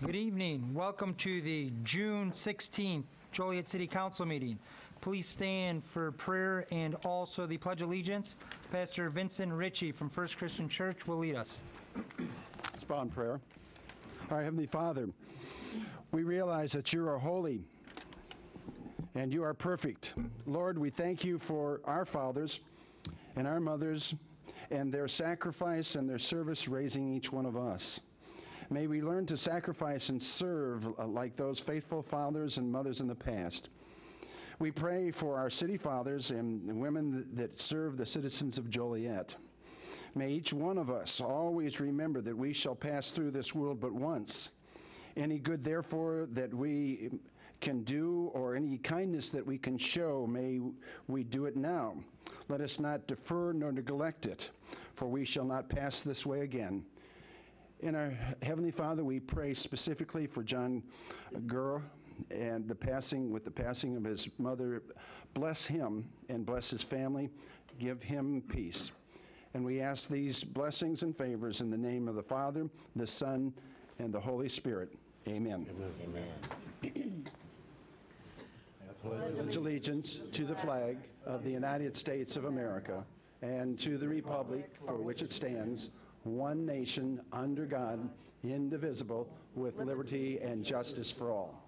Good evening. Welcome to the June 16th Joliet City Council meeting. Please stand for prayer and also the Pledge of Allegiance. Pastor Vincent Ritchie from First Christian Church will lead us. Let's bow in prayer. Our Heavenly Father, we realize that you are holy and you are perfect. Lord, we thank you for our fathers and our mothers and their sacrifice and their service raising each one of us. May we learn to sacrifice and serve like those faithful fathers and mothers in the past. We pray for our city fathers and women that serve the citizens of Joliet. May each one of us always remember that we shall pass through this world but once. Any good, therefore, that we can do or any kindness that we can show, may we do it now. Let us not defer nor neglect it, for we shall not pass this way again. In our Heavenly Father, we pray specifically for John Gurr and the passing of his mother. Bless him and bless his family. Give him peace. And we ask these blessings and favors in the name of the Father, the Son, and the Holy Spirit. Amen. Amen. I pledge allegiance to the flag of the United States of America and to the republic for which it stands, one nation, under God, indivisible, with liberty and justice for all.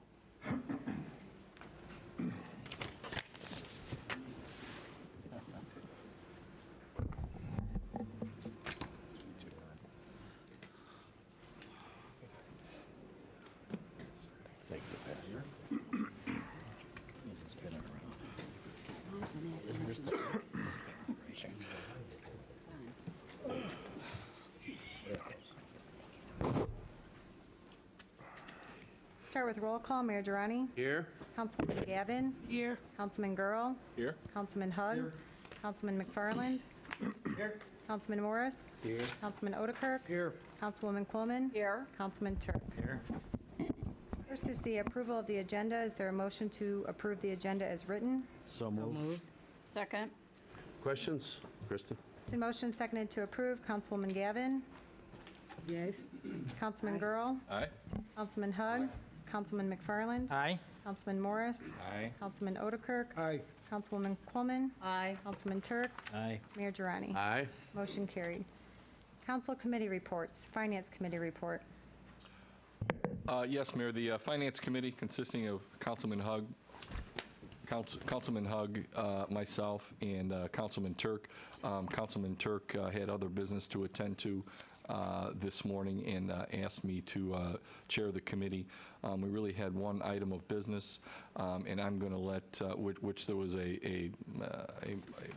Thank you, Pastor. Spin it around. Isn't this the Start with roll call. Mayor Durrani. Here. Councilman Gavin. Here. Councilman Gurl. Here. Councilman Hug. Here. Councilman McFarland. Here. Councilman Morris. Here. Councilman Odekirk. Here. Councilwoman Coleman. Here. Councilman Turk. Here. First is the approval of the agenda. Is there a motion to approve the agenda as written? So moved. Second. Questions? Kristen? The motion seconded to approve. Councilwoman Gavin. Yes. Councilman Gurl. Aye. Councilman Hug. Councilman McFarland. Aye. Councilman Morris. Aye. Councilman Odekirk. Aye. Councilwoman Coleman. Aye. Councilman Turk. Aye. Mayor Durrani. Aye. Motion carried. Council committee reports. Finance committee report. Yes, Mayor. The Finance Committee, consisting of Councilman Hug, myself, and Councilman Turk. Councilman Turk had other business to attend to this morning and asked me to chair the committee. We really had one item of business, and I'm going to let, which there was a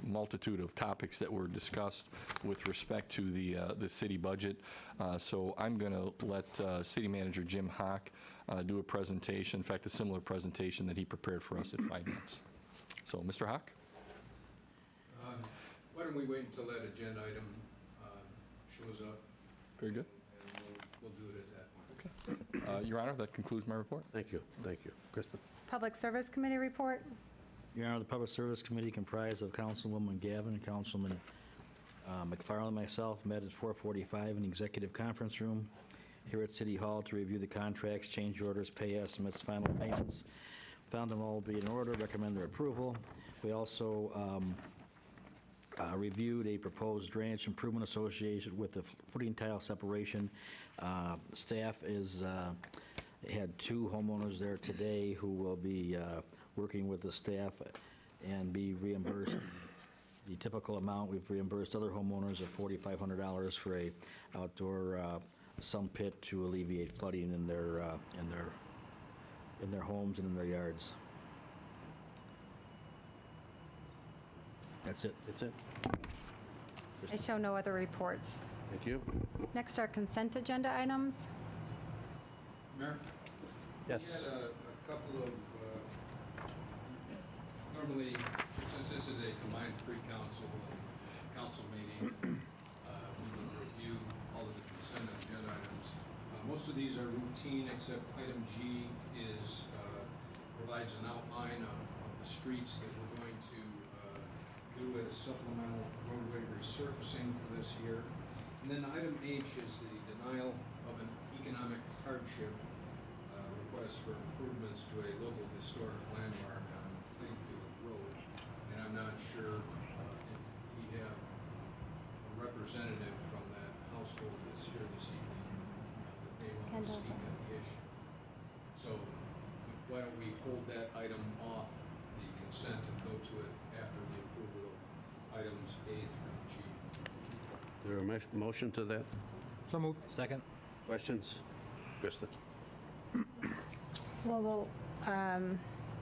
multitude of topics that were discussed with respect to the city budget. So I'm going to let City Manager Jim Hawk do a presentation, in fact, a similar presentation that he prepared for us at Finance. So, Mr. Hawk? Why don't we wait until that agenda item shows up, Very good. and we'll do it at that point. Your Honor, that concludes my report. Thank you. Thank you. Kristen? Public Service Committee report. Your Honor, the Public Service Committee comprised of Councilwoman Gavin and Councilman McFarland and myself met at 4:45 in the Executive Conference Room here at City Hall to review the contracts, change orders, pay estimates, final payments. Found them all to be in order, recommend their approval. We also reviewed a proposed drainage improvement associated with the footing tile separation. Staff had two homeowners there today who will be working with the staff and be reimbursed the typical amount. We've reimbursed other homeowners of $4,500 for a outdoor sump pit to alleviate flooding in their homes and in their yards. That's it. That's it. I show no other reports. Thank you. Next are consent agenda items. Mayor? Yes. We had a couple of, normally, since this is a combined council meeting, we will review all of the consent agenda items. Most of these are routine, except item G provides an outline of the streets that we're going to do as supplemental roadway resurfacing for this year. And then item H is the denial of an economic hardship request for improvements to a local historic landmark on Plainfield Road. And I'm not sure if we have a representative from that household that's here this evening that may want to speak on the issue. So why don't we hold that item off the consent and go to it after the approval of items A through G. Is there a motion to that? So moved. Second? Questions? Kristen? Well, we'll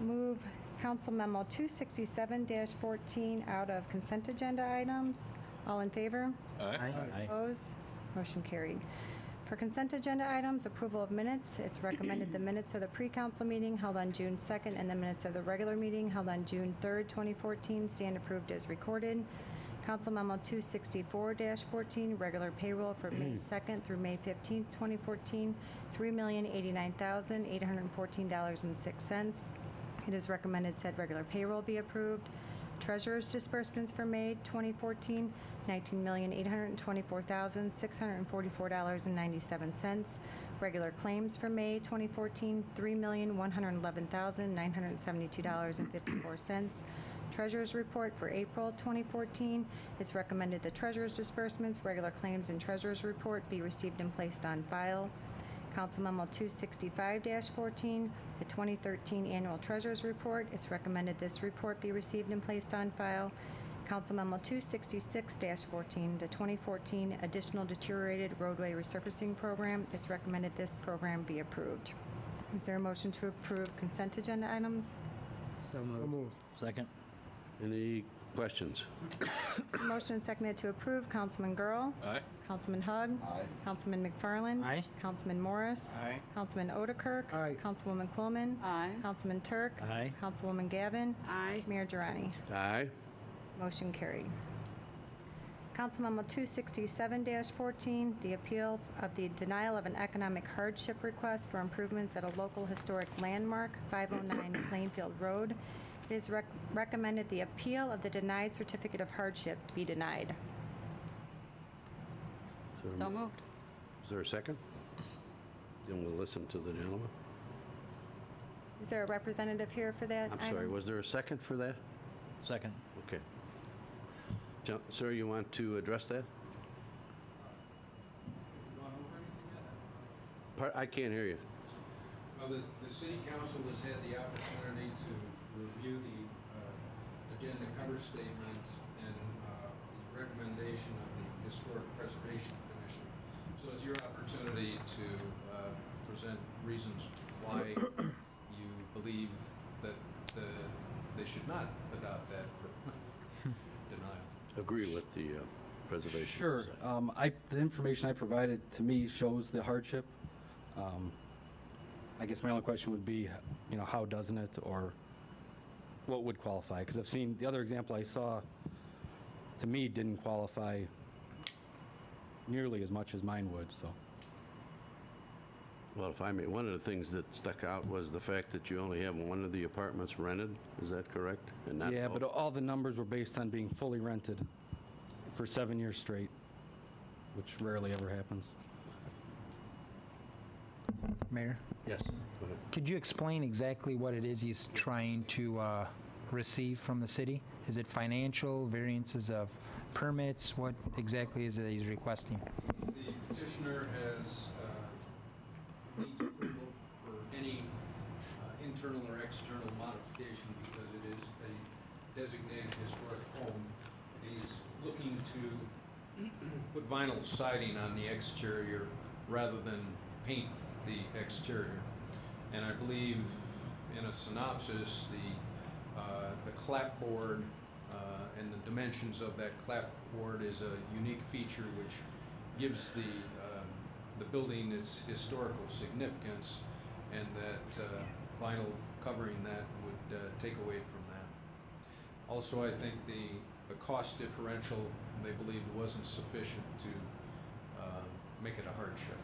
move Council Memo 267-14 out of consent agenda items. All in favor? Aye. Opposed? Motion carried. For consent agenda items, approval of minutes, it's recommended the minutes of the pre-council meeting held on June 2nd and the minutes of the regular meeting held on June 3rd, 2014 stand approved as recorded. Council Memo 264-14, regular payroll for May 2nd through May 15th, 2014, $3,089,814.06. It is recommended said regular payroll be approved. Treasurer's disbursements for May 2014, $19,824,644.97. Regular claims for May 2014, $3,111,972.54. Treasurer's report for April 2014. It's recommended the treasurer's disbursements, regular claims, and treasurer's report be received and placed on file. Council Memo 265-14, the 2013 Annual Treasurer's Report. It's recommended this report be received and placed on file. Council Memo 266-14, the 2014 Additional Deteriorated Roadway Resurfacing Program. It's recommended this program be approved. Is there a motion to approve consent agenda items? So moved. Second? Any questions? Motion and seconded to approve. Councilman Girl. Aye. Councilman Hug. Aye. Councilman McFarland. Aye. Councilman Morris. Aye. Councilman Odekirk. Aye. Councilwoman Quillman. Aye. Councilman Turk. Aye. Councilwoman Gavin. Aye. Mayor Durrani. Aye. Motion carried. Council Memo 267-14, the appeal of the denial of an economic hardship request for improvements at a local historic landmark, 509 Plainfield Road. It is recommended the appeal of the denied certificate of hardship be denied. So moved. Is there a second? Then we'll listen to the gentleman. Is there a representative here for that I'm item? sorry, was there a second for that? Second. Okay. Sir, you want to address that? Gone over anything yet? I can't hear you. Well, the city council has had the opportunity to review the agenda cover statement and the recommendation of the Historic Preservation Commission. So it's your opportunity to present reasons why you believe that they should not adopt that denial. Agree with the preservation. Sure. Society. The information I provided to me shows the hardship. I guess my only question would be, how doesn't it, or what would qualify? Because I've seen the other example I saw, to me, didn't qualify nearly as much as mine would, so. Well, if I may, one of the things that stuck out was the fact that you only have one of the apartments rented. Is that correct? And not Yeah, both? but all the numbers were based on being fully rented for 7 years straight, which rarely ever happens. Mayor, Yes. Go ahead. could you explain exactly what it is he's trying to receive from the city? Is it financial, variances of permits? What exactly is it he's requesting? The petitioner has needs approval for any internal or external modification because it is a designated historic home. He's looking to put vinyl siding on the exterior rather than paint the exterior. And I believe, in a synopsis, the clapboard and the dimensions of that clapboard is a unique feature which gives the building its historical significance, and that vinyl covering that would take away from that. Also, I think the cost differential, they believed, wasn't sufficient to make it a hardship.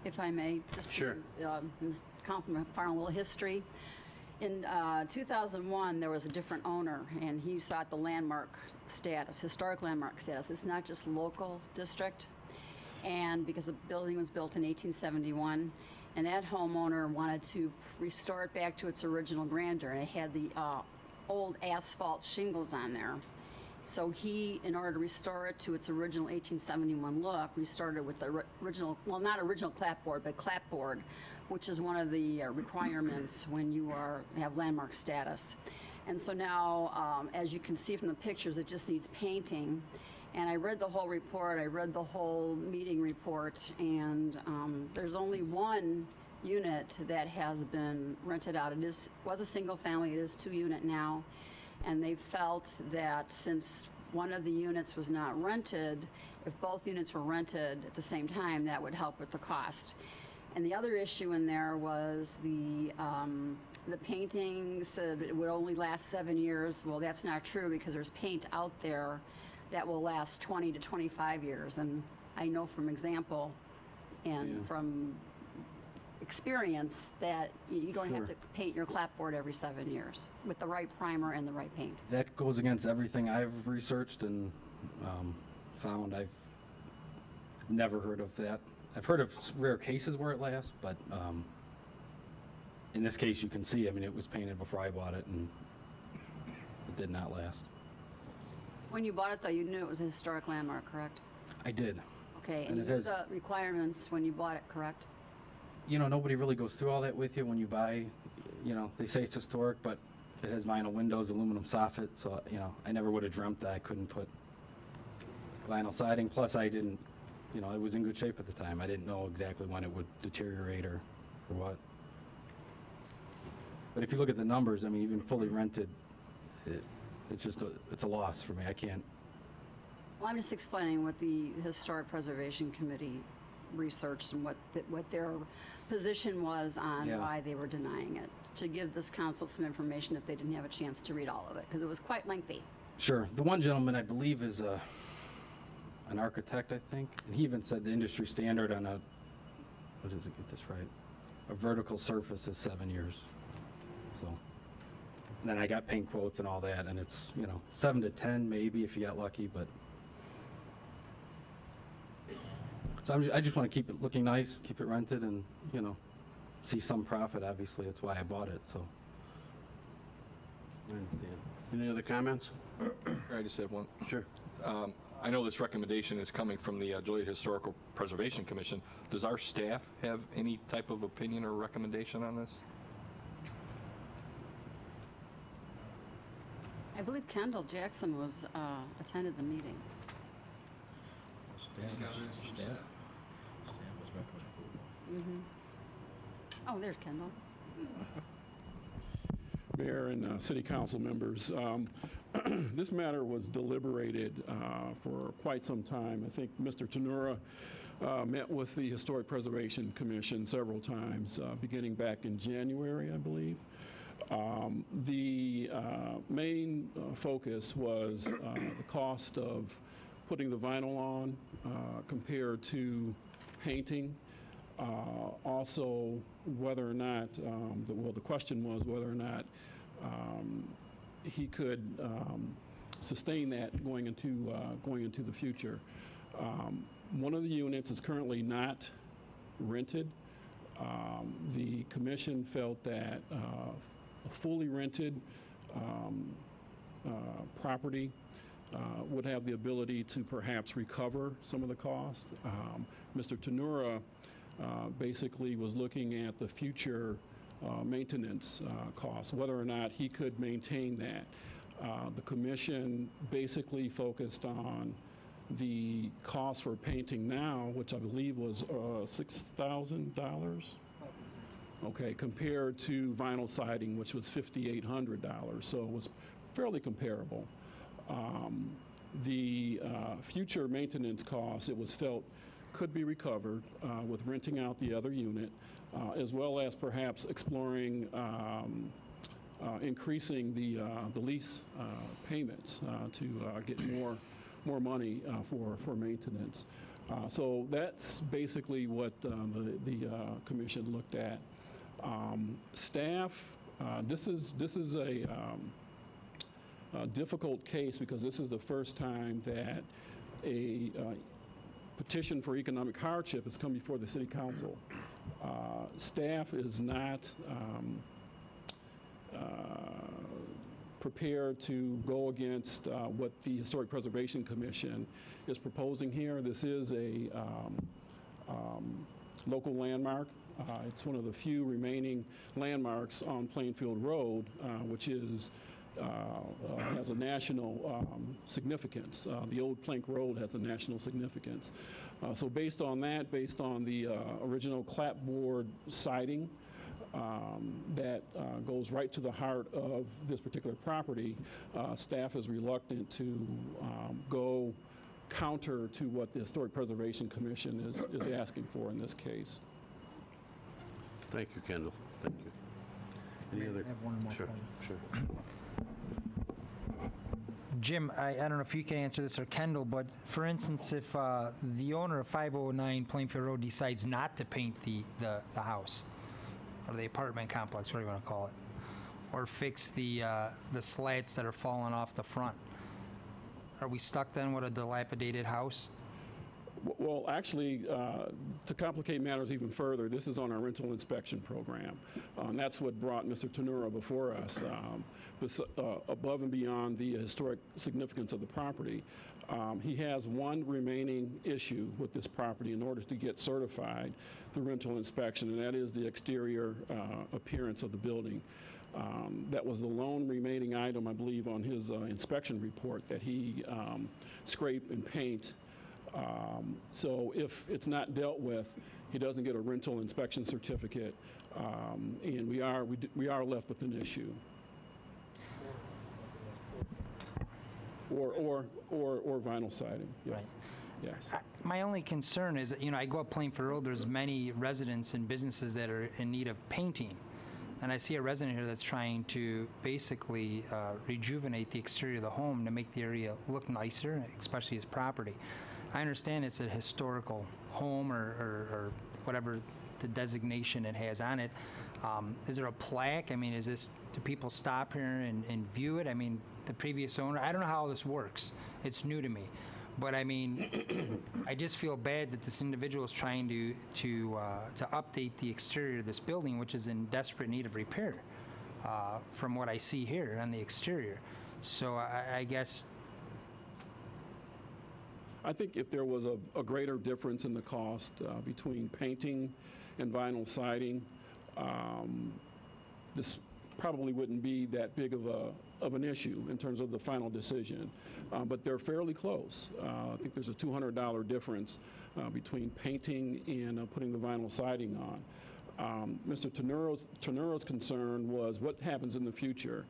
If I may, just Sure. Councilman McFarland, a little history. In 2001, there was a different owner, and he sought the landmark status, historic landmark status. It's not just local district, and because the building was built in 1871, and that homeowner wanted to restore it back to its original grandeur, and it had the old asphalt shingles on there. So he, in order to restore it to its original 1871 look, restored it with the original, well, not original clapboard, but clapboard, which is one of the requirements when you have landmark status. And so now, as you can see from the pictures, it just needs painting. And I read the whole report, I read the whole meeting report, and there's only one unit that has been rented out. It was a single family, it is 2-unit now. And they felt that since one of the units was not rented, if both units were rented at the same time, that would help with the cost. And the other issue in there was the painting said it would only last 7 years. Well, that's not true because there's paint out there that will last 20 to 25 years. And I know from example and from experience that you don't have to paint your clapboard every 7 years with the right primer and the right paint. That goes against everything I've researched and found. I've never heard of that. I've heard of rare cases where it lasts, but in this case you can see, I mean, it was painted before I bought it and it did not last. When you bought it though, you knew it was a historic landmark, correct? I did. Okay, And and it you knew has- the requirements when you bought it, correct? You know, nobody really goes through all that with you when you buy, you know, they say it's historic, but it has vinyl windows, aluminum soffit, so, you know, I never would have dreamt that I couldn't put vinyl siding. Plus, I didn't, you know, it was in good shape at the time. I didn't know exactly when it would deteriorate or what. But if you look at the numbers, I mean, even fully rented, it's just it's a loss for me. I can't. Well, I'm just explaining what the Historic Preservation Committee researched and what their position was on Yeah. why they were denying it, to give this council some information if they didn't have a chance to read all of it, because it was quite lengthy. Sure. The one gentleman, I believe, is an architect, I think, and he even said the industry standard on a, what is it, get this right, a vertical surface is 7 years. So, and then I got paint quotes and all that, and it's, you know, 7 to 10 maybe if you got lucky, but. So I just want to keep it looking nice, keep it rented, and, you know, see some profit, obviously. That's why I bought it, so. I understand. Any other comments? I just have one. Sure. I know this recommendation is coming from the Joliet Historical Preservation Commission. Does our staff have any type of opinion or recommendation on this? I believe Kendall Jackson was attended the meeting. Any comments from staff? Oh, there's Kendall. Mayor and City Council members, this matter was deliberated for quite some time. I think Mr. Tenura met with the Historic Preservation Commission several times, beginning back in January, I believe. The main focus was the cost of putting the vinyl on compared to painting. Also, whether or not, the question was whether or not he could sustain that going into the future. One of the units is currently not rented. The commission felt that a fully rented property would have the ability to perhaps recover some of the cost. Mr. Tenura basically was looking at the future maintenance costs, whether or not he could maintain that. The commission basically focused on the cost for painting now, which I believe was $6,000. Okay, compared to vinyl siding, which was $5,800, so it was fairly comparable. The future maintenance costs, it was felt, could be recovered with renting out the other unit, as well as perhaps exploring increasing the lease payments to get more money for maintenance. So that's basically what the commission looked at. Staff, this is a difficult case because this is the first time that a petition for economic hardship has come before the City Council. Staff is not prepared to go against what the Historic Preservation Commission is proposing here. This is a local landmark. It's one of the few remaining landmarks on Plainfield Road, which is has a national significance. The old Plank Road has a national significance. So based on that, based on the original clapboard siding, that goes right to the heart of this particular property, staff is reluctant to go counter to what the Historic Preservation Commission is asking for in this case. Thank you, Kendall. Thank you. Any other? I have one more Sure, comment. sure. Jim, I don't know if you can answer this, or Kendall, but for instance, if the owner of 509 Plainfield Road decides not to paint the house, or the apartment complex, whatever you want to call it, or fix the slats that are falling off the front, are we stuck then with a dilapidated house? Well, actually, to complicate matters even further, this is on our rental inspection program. And that's what brought Mr. Tenura before us. Above and beyond the historic significance of the property, he has one remaining issue with this property in order to get certified through rental inspection, and that is the exterior appearance of the building. That was the lone remaining item, I believe, on his inspection report that he scraped and paint. So if it's not dealt with, he doesn't get a rental inspection certificate, and we are left with an issue. Or vinyl siding. Yes. Right. Yes. My only concern is that, I go up Plainfield Road, there's many residents and businesses that are in need of painting. And I see a resident here that's trying to basically rejuvenate the exterior of the home to make the area look nicer, especially his property. I understand it's a historical home or whatever the designation it has on it. Is there a plaque? I mean, do people stop here and view it? I mean, the previous owner, I don't know how this works. It's new to me. But I mean, I just feel bad that this individual is trying to update the exterior of this building, which is in desperate need of repair, from what I see here on the exterior. So I guess. I think if there was a greater difference in the cost between painting and vinyl siding, this probably wouldn't be that big of an issue in terms of the final decision. But they're fairly close. I think there's a $200 difference between painting and putting the vinyl siding on. Mr. Tenura's concern was what happens in the future,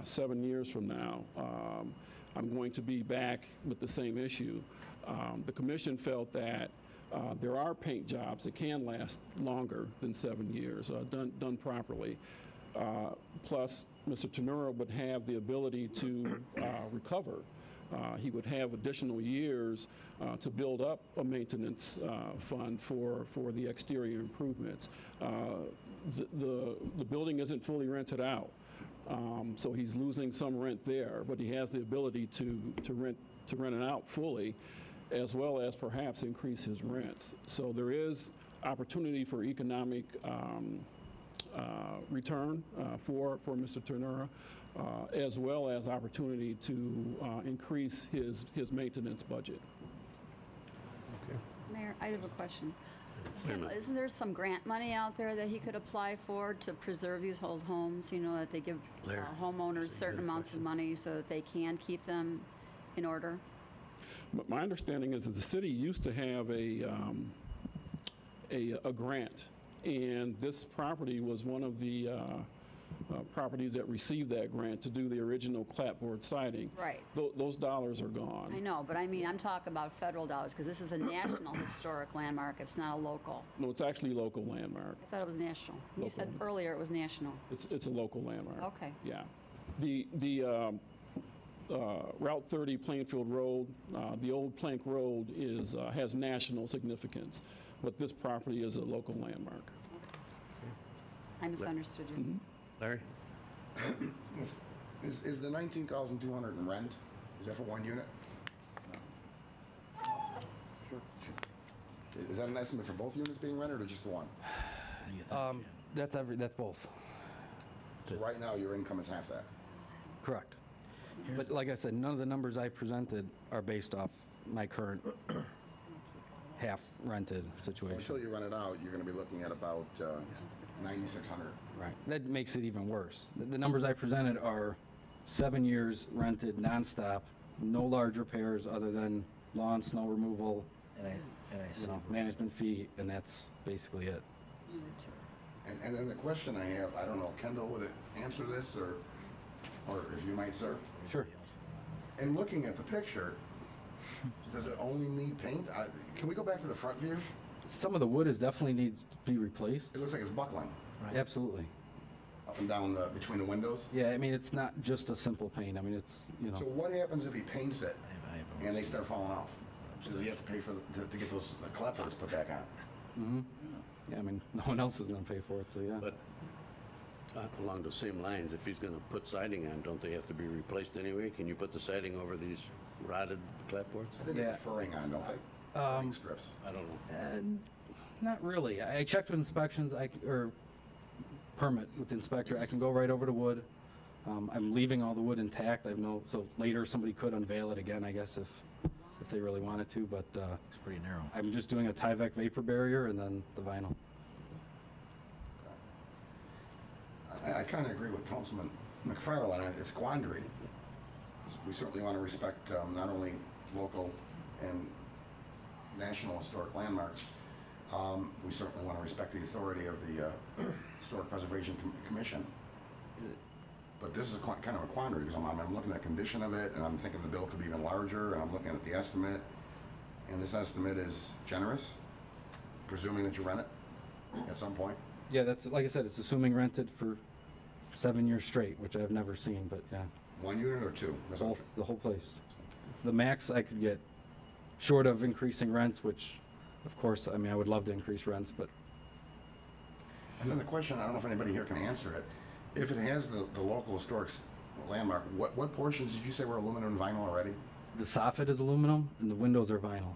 7 years from now. I'm going to be back with the same issue. The commission felt that there are paint jobs that can last longer than 7 years, done properly. Plus, Mr. Tenura would have the ability to recover. He would have additional years to build up a maintenance fund for the exterior improvements. The building isn't fully rented out, so he's losing some rent there, but he has the ability to rent it out fully, as well as perhaps increase his rents. So there is opportunity for economic return for Mr. Tenura, as well as opportunity to increase his maintenance budget. Mayor, I have a question. Wait a minute. Isn't there some grant money out there that he could apply for to preserve these old homes? That they give homeowners certain amounts of money so that they can keep them in order? But my understanding is that the city used to have a grant, and this property was one of the properties that received that grant to do the original clapboard siding. Right. Those dollars are gone. I know, but I mean, I'm talking about federal dollars, because this is a national historic landmark. It's not a local. No, it's actually local landmark. I thought it was national. You Local. said earlier it was national. It's a local landmark. Okay. Yeah. The Route 30 Plainfield Road, the old Plank Road has national significance, but this property is a local landmark. I misunderstood you. Mm-hmm. Larry? Is the 19,200 in rent? Is that for one unit? Sure. Is that an estimate for both units being rented or just the one? That's both. So right now, your income is half that. Correct. But like I said, none of the numbers I presented are based off my current half rented situation. Until you rent it out, you're going to be looking at about 9,600. Right. That makes it even worse. The numbers I presented are 7 years rented nonstop, no large repairs other than lawn, snow removal, management fee, and that's basically it. And then the question I have, I don't know, Kendall would answer this, or if you might, sir? Sure. In looking at the picture, does it only need paint? Can we go back to the front view? Some of the wood definitely needs to be replaced. It looks like it's buckling Absolutely. up and down between the windows. Yeah, I mean, it's not just a simple paint. I mean, it's, So what happens if he paints it and they start falling off? Does he have to pay to get those clapboards put back on? Yeah, I mean, no one else is going to pay for it, so yeah. But along the same lines, if he's going to put siding on, don't they have to be replaced anyway? Can you put the siding over these rotted clapboards? I think they're furring on, don't they? Furring strips. I don't know. Not really. I checked with inspections, or permit with the inspector. I can go right over to wood. I'm leaving all the wood intact. So later somebody could unveil it again, I guess, if they really wanted to, but It's pretty narrow. I'm just doing a Tyvek vapor barrier and then the vinyl. I kind of agree with Councilman McFarland on it. It's quandary. We certainly want to respect not only local and national historic landmarks, we certainly want to respect the authority of the Historic Preservation Commission. But this is kind of a quandary, because I'm looking at the condition of it, and I'm thinking the bill could be even larger, and I'm looking at the estimate, and this estimate is generous, presuming that you rent it at some point. Yeah, that's, like I said, it's assuming rented for 7 years straight, which I've never seen, but yeah. 1 unit or 2? That's what I'm Both, the whole place. The max I could get, short of increasing rents, which, of course, I mean, I would love to increase rents, but And then the question, I don't know if anybody here can answer it. If it has the local historic landmark, what portions did you say were aluminum and vinyl already? the soffit is aluminum and the windows are vinyl.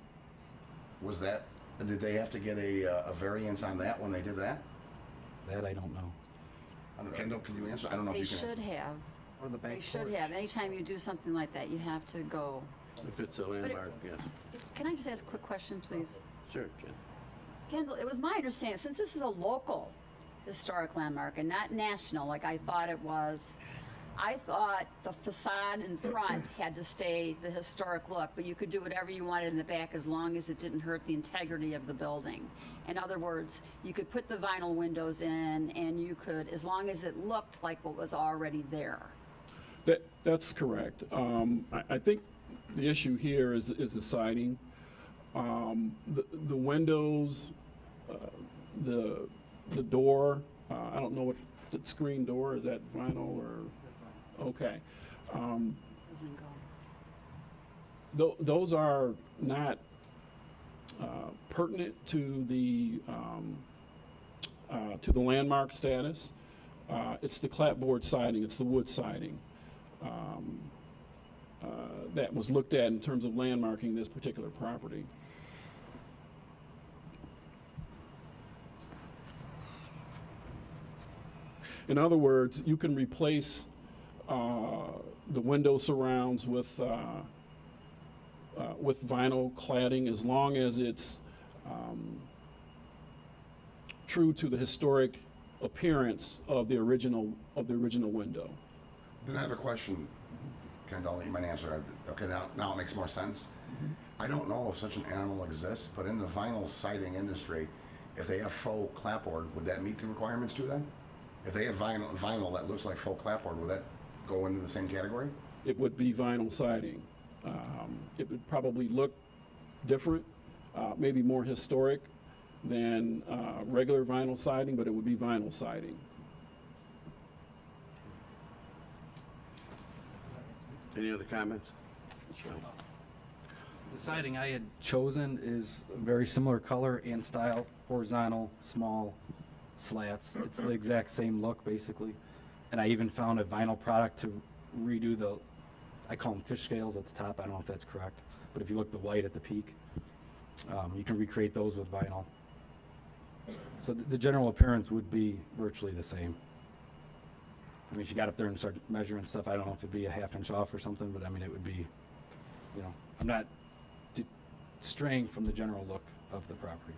Was that, did they have to get a variance on that when they did that? That I don't know. I don't know, Kendall, can you answer? I don't know if They you can should answer. have. Or the back They should porch. have. Anytime you do something like that, you have to go. If it's a landmark, yes. Can I just ask a quick question, please? Sure, Jen. Kendall, it was my understanding, since this is a local historic landmark and not national like I thought it was, I thought the facade in front had to stay the historic look, but you could do whatever you wanted in the back as long as it didn't hurt the integrity of the building. In other words, you could put the vinyl windows in and you could, as long as it looked like what was already there. That's correct. I think the issue here is the siding. The windows, the door, I don't know what, the screen door, is that vinyl or? Okay. Doesn't go. Those are not pertinent to the landmark status. It's the clapboard siding, it's the wood siding that was looked at in terms of landmarking this particular property. In other words, you can replace the window surrounds with vinyl cladding as long as it's true to the historic appearance of the original window. Then I have a question, Kendall, you might answer. Okay, now it makes more sense. I don't know if such an animal exists, but in the vinyl siding industry, if they have faux clapboard, would that meet the requirements too then? If they have vinyl that looks like faux clapboard, would that go into the same category? It would be vinyl siding. It would probably look different, maybe more historic than regular vinyl siding, but it would be vinyl siding. Any other comments? Sure. The siding I had chosen is a very similar color and style, horizontal, small slats. It's the exact same look, basically. And I even found a vinyl product to redo the, I call them fish scales at the top. I don't know if that's correct. But if you look the white at the peak, you can recreate those with vinyl. So the general appearance would be virtually the same. I mean, if you got up there and started measuring stuff, I don't know if it'd be a half-inch off or something, but I mean, it would be, you know, I'm not straying from the general look of the property.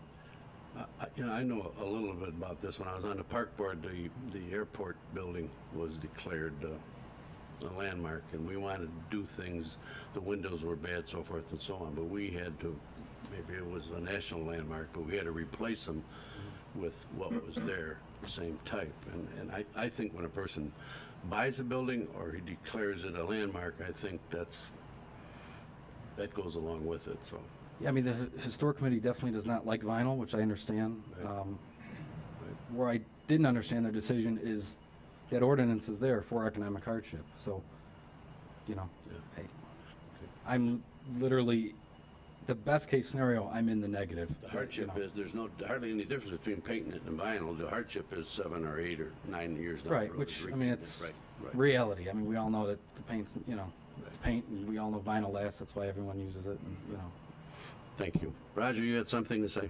You know, I know a little bit about this. When I was on the park board, the airport building was declared a landmark, and we wanted to do things. The windows were bad, so forth and so on, but we had to, maybe it was a national landmark, but we had to replace them with what was there, the same type. And I think when a person buys a building or he declares it a landmark, I think that goes along with it, so. Yeah, I mean, the historic committee definitely does not like vinyl, which I understand. Right. Where I didn't understand their decision is that ordinance is there for economic hardship. So, you know, Yeah. I'm literally, the best case scenario, I'm in the negative. The So, you hardship know. is, there's hardly any difference between painting it and vinyl. The hardship is 7 or 8 or 9 years down the Right, road. which, I Repainting mean, it. it's Right. reality. I mean, we all know that the paint's, you know, it's paint, and we all know vinyl lasts, that's why everyone uses it, and, you know. Thank you. Roger, you had something to say?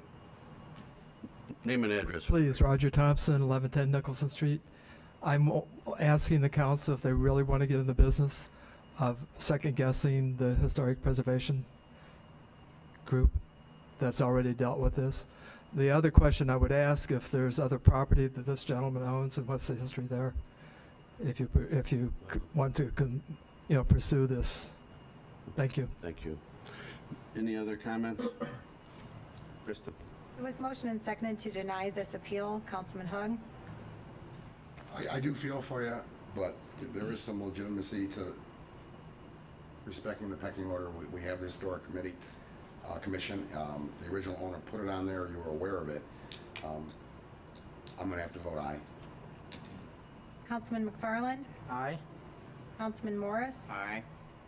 Name and address. Please, Roger Thompson, 1110 Nicholson Street. I'm asking the council if they really want to get in the business of second-guessing the historic preservation group that's already dealt with this. The other question I would ask, if there's other property that this gentleman owns, and what's the history there? If you want to, you know, pursue this. Thank you. Thank you. Any other comments? Krista? It was motion and seconded to deny this appeal. Councilman Hug? I do feel for you, but there is some legitimacy to respecting the pecking order. We have the historic commission. The original owner put it on there. You were aware of it. I'm going to have to vote aye. Councilman McFarland? Aye. Councilman Morris? Aye.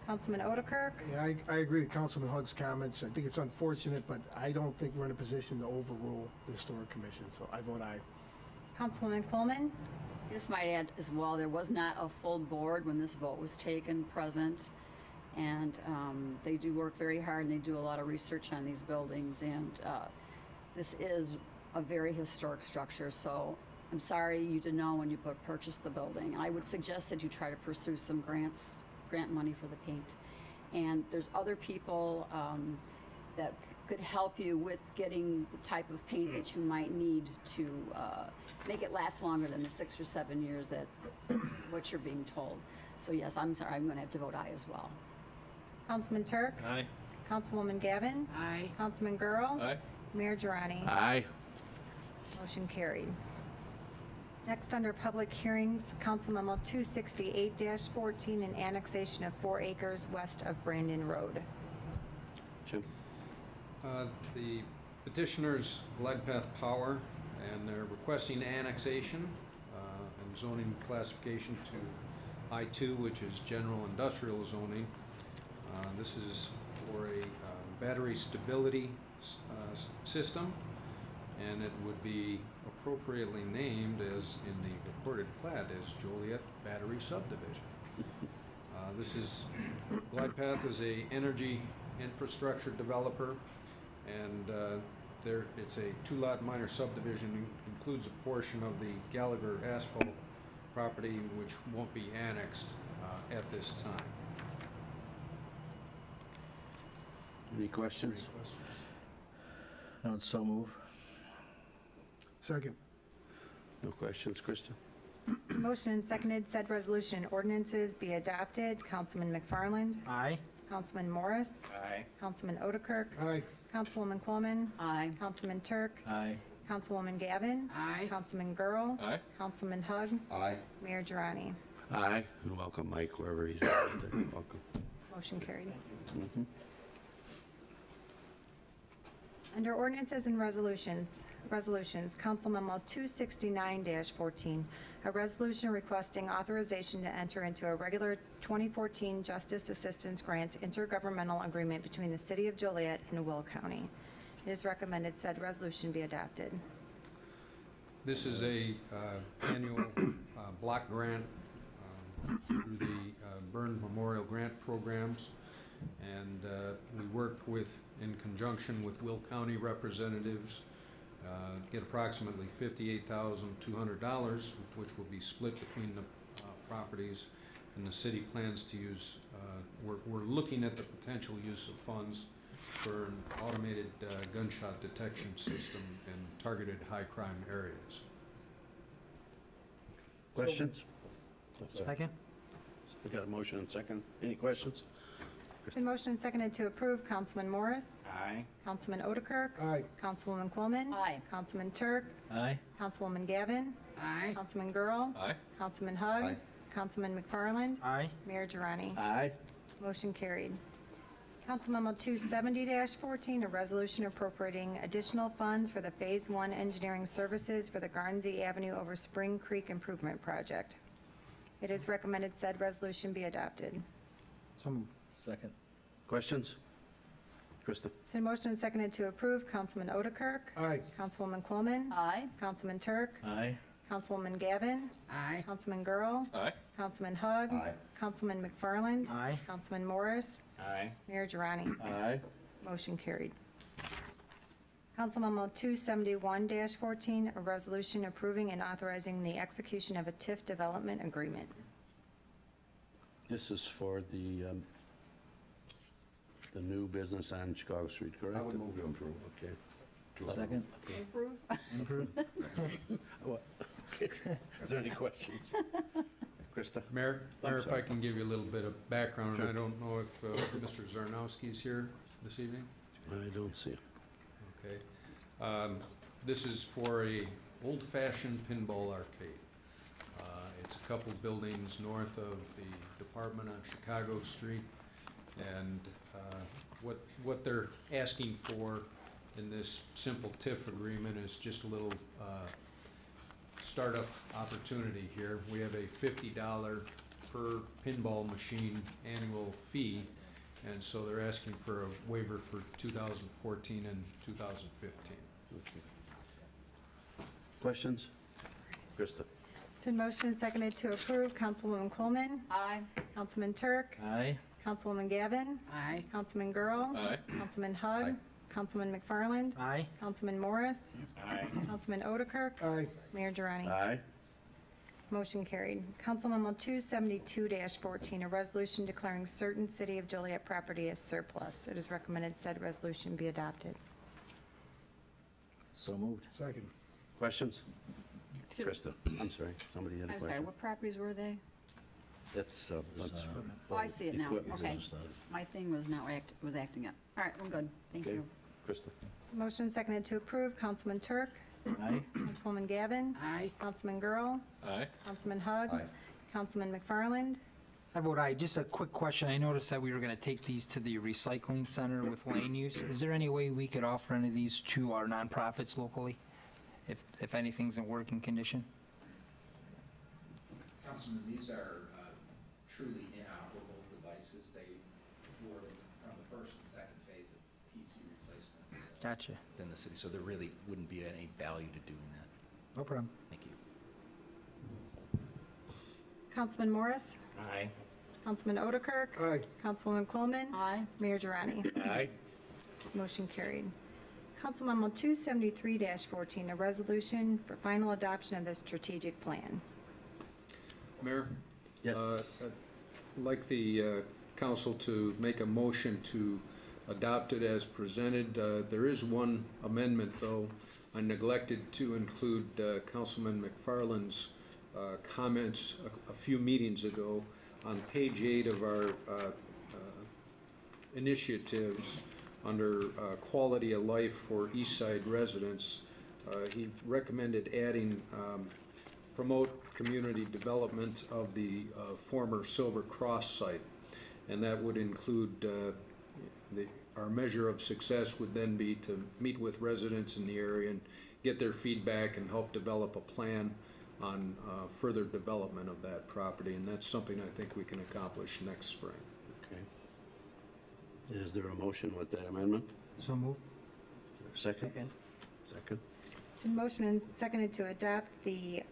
Councilman Otterkirk? Yeah, I agree with Councilman Hugg's comments. I think it's unfortunate, but I don't think we're in a position to overrule the historic commission, so I vote aye. Councilwoman Coleman? I just might add as well, there was not a full board when this vote was taken present. And they do work very hard, and they do a lot of research on these buildings. And this is a very historic structure, so I'm sorry you didn't know when you purchased the building. I would suggest that you try to pursue some grant money for the paint. And there's other people that could help you with getting the type of paint that you might need to make it last longer than the 6 or 7 years that what you're being told. So yes, I'm sorry, I'm going to have to vote aye as well. Councilman Turk? Aye. Councilwoman Gavin? Aye. Councilman Girl? Aye. Mayor Girani? Aye. Motion carried. Next, under public hearings, Council Memo 268-14, an annexation of 4 acres west of Brandon Road. Jim? The petitioners, Glide Path Power, and they're requesting annexation and zoning classification to I-2, which is general industrial zoning. This is for a battery stability system, and it would be appropriately named as in the recorded plat as Joliet Battery Subdivision. This is, Glide Path is a energy infrastructure developer, and it's a 2-lot minor subdivision, includes a portion of the Gallagher asphalt property which won't be annexed at this time. Any questions? Any questions? I would so move. Second. No questions, Krista? Motion and seconded, said resolution and ordinances be adopted. Councilman McFarland? Aye. Councilman Morris? Aye. Councilman Otterkirk? Aye. Councilwoman Coleman? Aye. Councilman Turk? Aye. Councilwoman Gavin? Aye. Councilman Girl? Aye. Councilman Hug? Aye. Mayor Girani? Aye. And welcome, Mike, wherever he's at. Welcome. Motion carried. Mhm. Under ordinances and resolutions, Council Memo 269-14, a resolution requesting authorization to enter into a regular 2014 Justice Assistance Grant intergovernmental agreement between the City of Joliet and Will County. It is recommended said resolution be adopted. This is a annual block grant through the Byrne Memorial Grant Programs, and we work in conjunction with Will County representatives get approximately $58,200, which will be split between the properties, and the city plans to use, we're looking at the potential use of funds for an automated gunshot detection system in targeted high-crime areas. Questions? Second? We got a motion and second. Any questions? Been motion and seconded to approve. Councilman Morris? Aye. Councilman Otterkirk? Aye. Councilwoman Coleman? Aye. Councilman Turk? Aye. Councilwoman Gavin? Aye. Councilman Girl? Aye. Councilman Hug? Aye. Councilman McFarland? Aye. Mayor Girani? Aye. Motion carried. Council Memo 270-14, a resolution appropriating additional funds for the Phase 1 engineering services for the Garnsey Avenue over Spring Creek Improvement Project. It is recommended said resolution be adopted. So moved. Second. Questions? Krista? It's been motioned and seconded to approve. Councilman Otterkirk? Aye. Councilwoman Coleman? Aye. Councilman Turk? Aye. Councilwoman Gavin? Aye. Councilman Girl? Aye. Councilman Hug? Aye. Councilman McFarland? Aye. Councilman Morris? Aye. Mayor Girani? Aye. Motion carried. Council Memo 271-14, a resolution approving and authorizing the execution of a TIF development agreement. This is for the new business on Chicago Street, correct? I would move to improve. Okay. Second. Approve? What? Is there any questions? Krista? Mayor, I'm if I sorry. can give you a little bit of background, Sure. I don't know if Mr. Zarnowski is here this evening. I don't see it. Okay. This is for a old-fashioned pinball arcade. It's a couple buildings north of the department on Chicago Street. And what they're asking for in this simple TIF agreement is just a little startup opportunity here. We have a $50 per pinball machine annual fee, and so they're asking for a waiver for 2014 and 2015. Okay. Questions? Krista? It's been motioned and seconded to approve. Councilwoman Coleman? Aye. Councilman Turk? Aye. Councilwoman Gavin? Aye. Councilman Girl? Aye. Councilman Hug? Aye. Councilman McFarland? Aye. Councilman Morris? Aye. Councilman Otterkirk? Aye. Mayor Girani? Aye. Motion carried. Council Memo 272-14, a resolution declaring certain City of Joliet property as surplus. It is recommended said resolution be adopted. So moved. Second. Questions? Krista? I'm sorry, somebody had a I'm question. sorry, what properties were they? That's, Oh, I see it now. Equipment. Okay. Business stuff. My thing was not was acting up. All right, we're good. Thank Okay. you. Krista? Motion seconded to approve. Councilman Turk? Aye. Councilwoman Gavin? Aye. Councilman Girl? Aye. Councilman Hug? Aye. Councilman McFarland? I vote aye. Just a quick question. I noticed that we were going to take these to the recycling center with lane use. Is there any way we could offer any of these to our nonprofits locally, if anything's in working condition? Councilman, these are truly inoperable devices. They were from the first and second phase of PC replacements Gotcha. within the city, so there really wouldn't be any value to doing that. No problem. Thank you. Councilman Morris? Aye. Councilman Otterkirk? Aye. Councilwoman Coleman? Aye. Mayor Girani? Aye. Motion carried. Council Memo 273-14, a resolution for final adoption of the strategic plan. Mayor? Yes. I'd like the council to make a motion to adopt it as presented. There is one amendment, though. I neglected to include Councilman McFarland's comments a few meetings ago. On page 8 of our initiatives, under quality of life for East Side residents, he recommended adding promote community development of the former Silver Cross site. And that would include, our measure of success would then be to meet with residents in the area and get their feedback and help develop a plan on further development of that property. And that's something I think we can accomplish next spring. Okay. Is there a motion with that amendment? So moved. Second? Second. Been motion and seconded to adopt the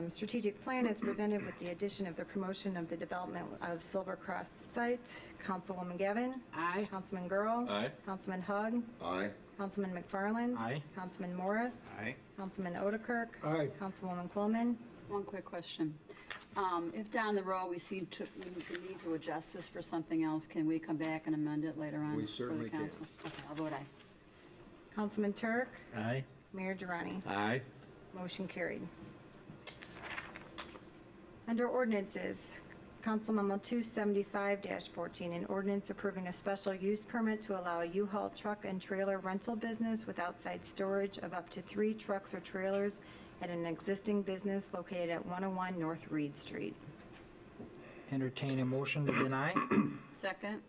strategic plan as presented with the addition of the promotion of the development of Silver Cross site. Councilwoman Gavin? Aye. Councilman Girl? Aye. Councilman Hug? Aye. Councilman McFarland. Aye. Councilman Morris. Aye. Councilman Otterkirk. Aye. Councilwoman Quillman. One quick question. If down the road we need to adjust this for something else, can we come back and amend it later on? We certainly for the can. council? Okay, I'll vote aye. Councilman Turk. Aye. Mayor Durrani. Aye. Motion carried. Under ordinances, Council Memo 275-14, an ordinance approving a special use permit to allow a U-Haul truck and trailer rental business with outside storage of up to 3 trucks or trailers at an existing business located at 101 North Reed Street. Entertain a motion to deny. Second?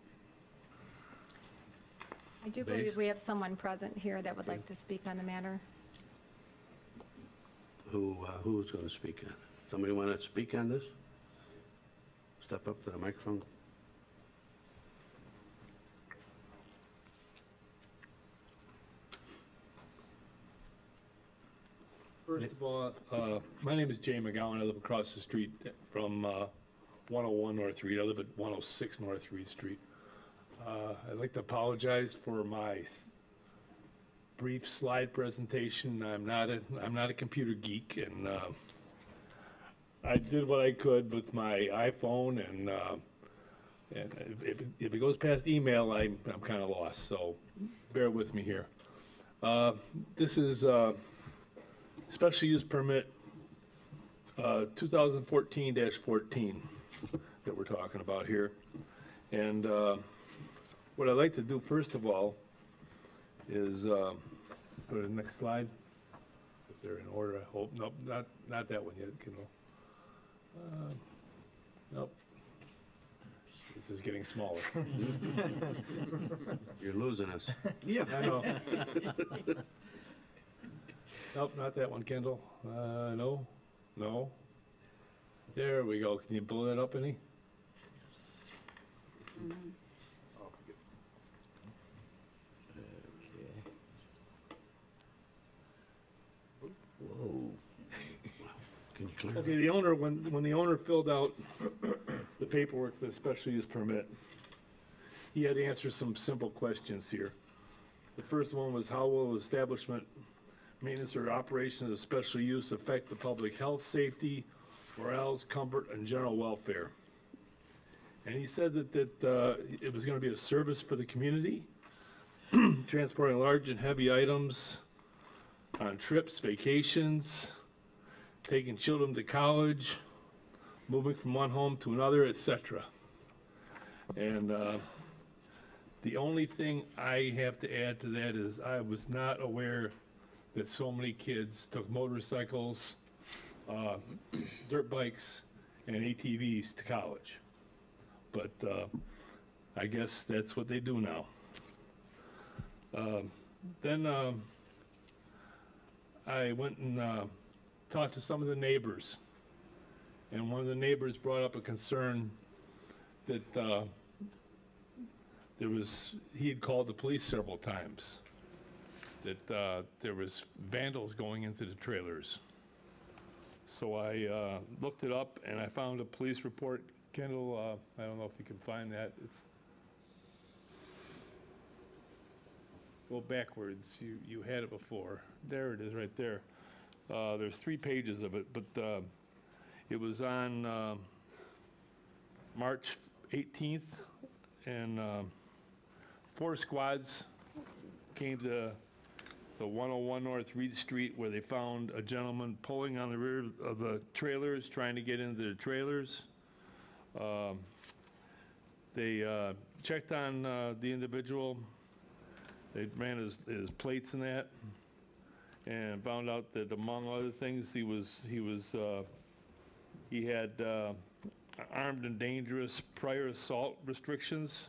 I do believe we have someone present here that would like to speak on the matter. Who's going to speak on it? Somebody want to speak on this? Step up to the microphone. First of all, my name is Jay McGowan. I live across the street from 101 North Reed. I live at 106 North Reed Street. I'd like to apologize for my brief slide presentation. I'm not a computer geek, and I did what I could with my iPhone, and if it goes past email, I'm kind of lost. So bear with me here. This is special use permit 2014-14 that we're talking about here, and what I'd like to do first of all is go to the next slide. If they're in order, I hope. Nope, not that one yet, Kendall. Nope. This is getting smaller. You're losing us. Yeah, I know. Nope, not that one, Kendall. No. There we go. Can you blow that up any? Whoa. Can you clear Okay, the owner, when the owner filled out the paperwork for the special use permit, he had to answer some simple questions here. The first one was, how will establishment, maintenance, or operation of the special use affect the public health, safety, morale, comfort, and general welfare? And he said that it was going to be a service for the community, transporting large and heavy items on trips, vacations, taking children to college, moving from one home to another, etc. And the only thing I have to add to that is I was not aware that so many kids took motorcycles, dirt bikes, and ATVs to college. But I guess that's what they do now. Then I went and talked to some of the neighbors, and one of the neighbors brought up a concern that he had called the police several times, that there was vandals going into the trailers. So I looked it up, and I found a police report. Kendall, I don't know if you can find that. It's go backwards. You had it before. There it is, right there. There's 3 pages of it, but it was on March 18th, and 4 squads came to the 101 North Reed Street, where they found a gentleman pulling on the rear of the trailers, trying to get into the trailers. They checked on the individual. They ran his plates and that, and found out that, among other things, he had armed and dangerous prior assault restrictions.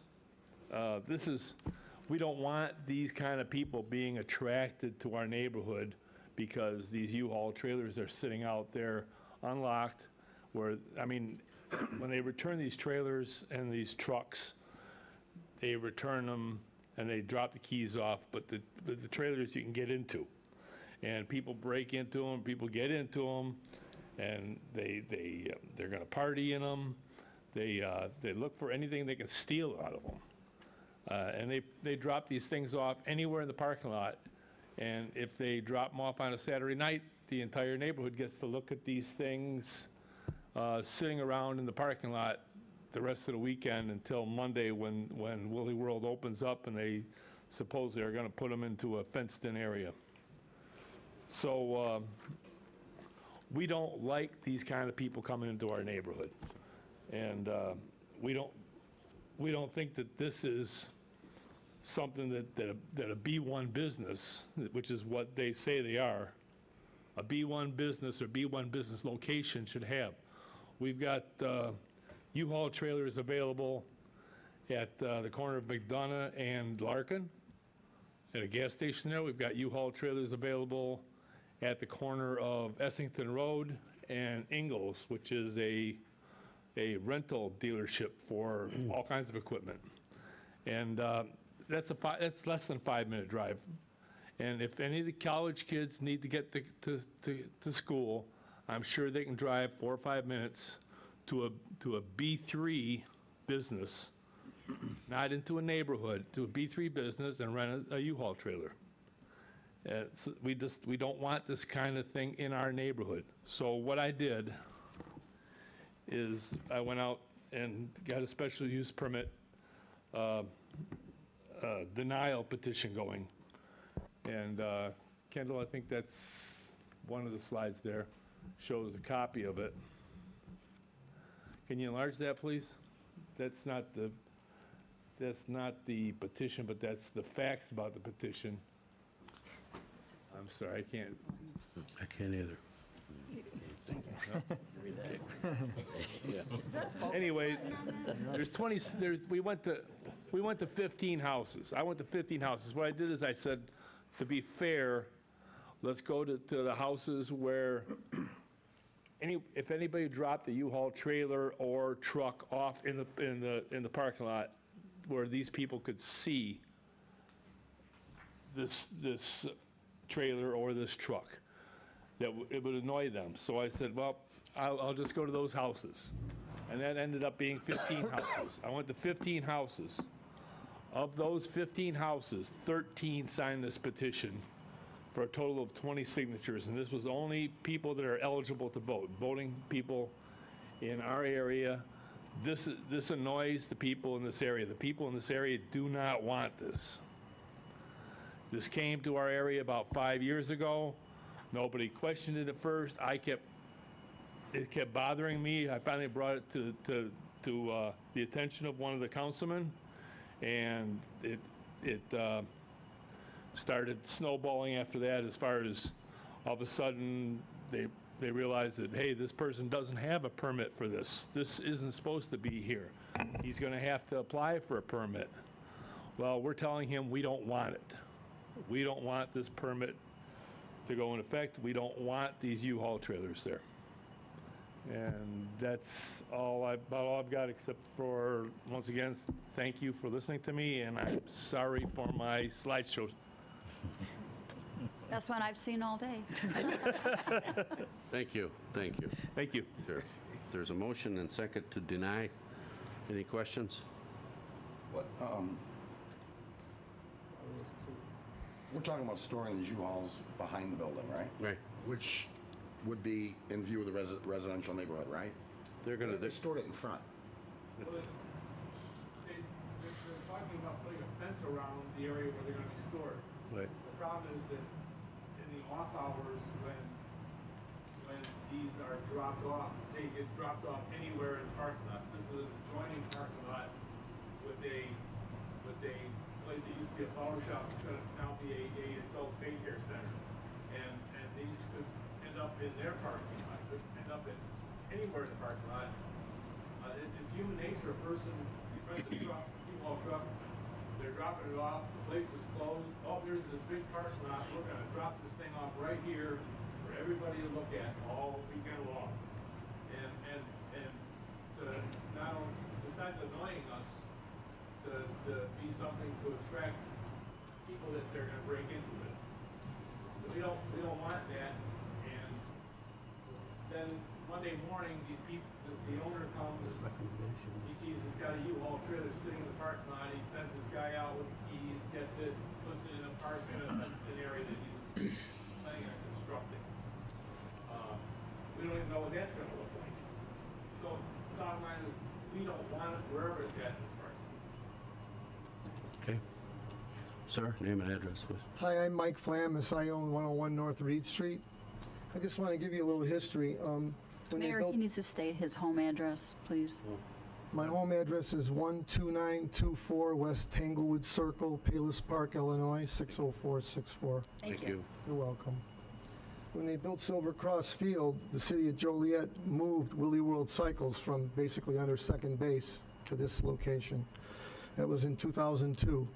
We don't want these kind of people being attracted to our neighborhood, because these U-Haul trailers are sitting out there unlocked, where, I mean, when they return these trailers and these trucks, they return them and they drop the keys off, but the trailers you can get into. And people break into them, people get into them, and they're going to party in them. They look for anything they can steal out of them. And they drop these things off anywhere in the parking lot. And if they drop them off on a Saturday night, the entire neighborhood gets to look at these things sitting around in the parking lot the rest of the weekend until Monday when Willie World opens up and they suppose they're going to put them into a fenced-in area. So we don't like these kind of people coming into our neighborhood. And we don't think that this is something that a B1 business, which is what they say they are, a B1 business or B1 business location should have. We've got U-Haul trailers available at the corner of McDonough and Larkin at a gas station there. We've got U-Haul trailers available at the corner of Essington Road and Ingalls, which is a rental dealership for all kinds of equipment. And that's less than a 5-minute drive. And if any of the college kids need to get to school, I'm sure they can drive 4 or 5 minutes to a B3 business, not into a neighborhood, to a B3 business and rent a U-Haul trailer. So we don't want this kind of thing in our neighborhood. So what I did is I went out and got a special use permit denial petition going. And Kendall, I think that's one of the slides there, shows a copy of it. Can you enlarge that, please? That's not the petition, but that's the facts about the petition. I'm sorry, I can't. I can't either. Anyway, we went to 15 houses. I went to 15 houses. What I did is I said, to be fair, let's go to the houses where if anybody dropped a U-Haul trailer or truck off in the parking lot where these people could see this trailer or this truck, that it would annoy them. So I said, well, I'll just go to those houses. And that ended up being 15 houses. I went to 15 houses. Of those 15 houses, 13 signed this petition for a total of 20 signatures. And this was only people that are eligible to vote, voting people in our area. This annoys the people in this area. The people in this area do not want this. This came to our area about 5 years ago. Nobody questioned it at first. It kept bothering me. I finally brought it to the attention of one of the councilmen, and it started snowballing after that. As far as all of a sudden they realized that, hey, this person doesn't have a permit for this. This isn't supposed to be here. He's going to have to apply for a permit. Well, we're telling him we don't want it. We don't want this permit to go in effect. We don't want these U-Haul trailers there. And that's about all I've got, except for, once again, thank you for listening to me, and I'm sorry for my slideshow. That's one I've seen all day. Thank you, thank you. Thank you. There's a motion and second to deny. Any questions? What, we're talking about storing these U-Hauls behind the building, right? Right. Which would be in view of the residential neighborhood, right? They're They stored it in front. Well, they're talking about putting a fence around the area where they're going to be stored. Right. The problem is that in the off hours, when these are dropped off, they get dropped off anywhere in the parking lot. This is an adjoining parking lot with a place that used to be a flower shop. It's going to now be a adult daycare center, and these could end up in their parking lot. Could end up in anywhere in the parking lot. It's human nature. A person, you rent a truck, U-Haul truck, they're dropping it off. The place is closed. Oh, there's this big parking lot. We're going to drop this thing off right here for everybody to look at all weekend long. And not only, besides annoying us, to be something to attract people that they're going to break into it. We don't want that. And then Monday morning, these people, the owner comes, he sees he's got a U-Haul trailer sitting in the parking lot, he sends this guy out with the keys, gets it, puts it in a park in a fenced-in area that he was planning on constructing. We don't even know what that's gonna look like. So, bottom line is, we don't want it wherever it's at in this park. Okay. Sir, name and address, please. Hi, I'm Mike Flamis. I own 101 North Reed Street. I just want to give you a little history. When they Mayor, built, he needs to state his home address, please. my home address is 12924 West Tanglewood Circle, Palos Park, Illinois, 60464. Thank you. You're welcome. When they built Silver Cross Field, the city of Joliet moved Willie World Cycles from basically under second base to this location. That was in 2002.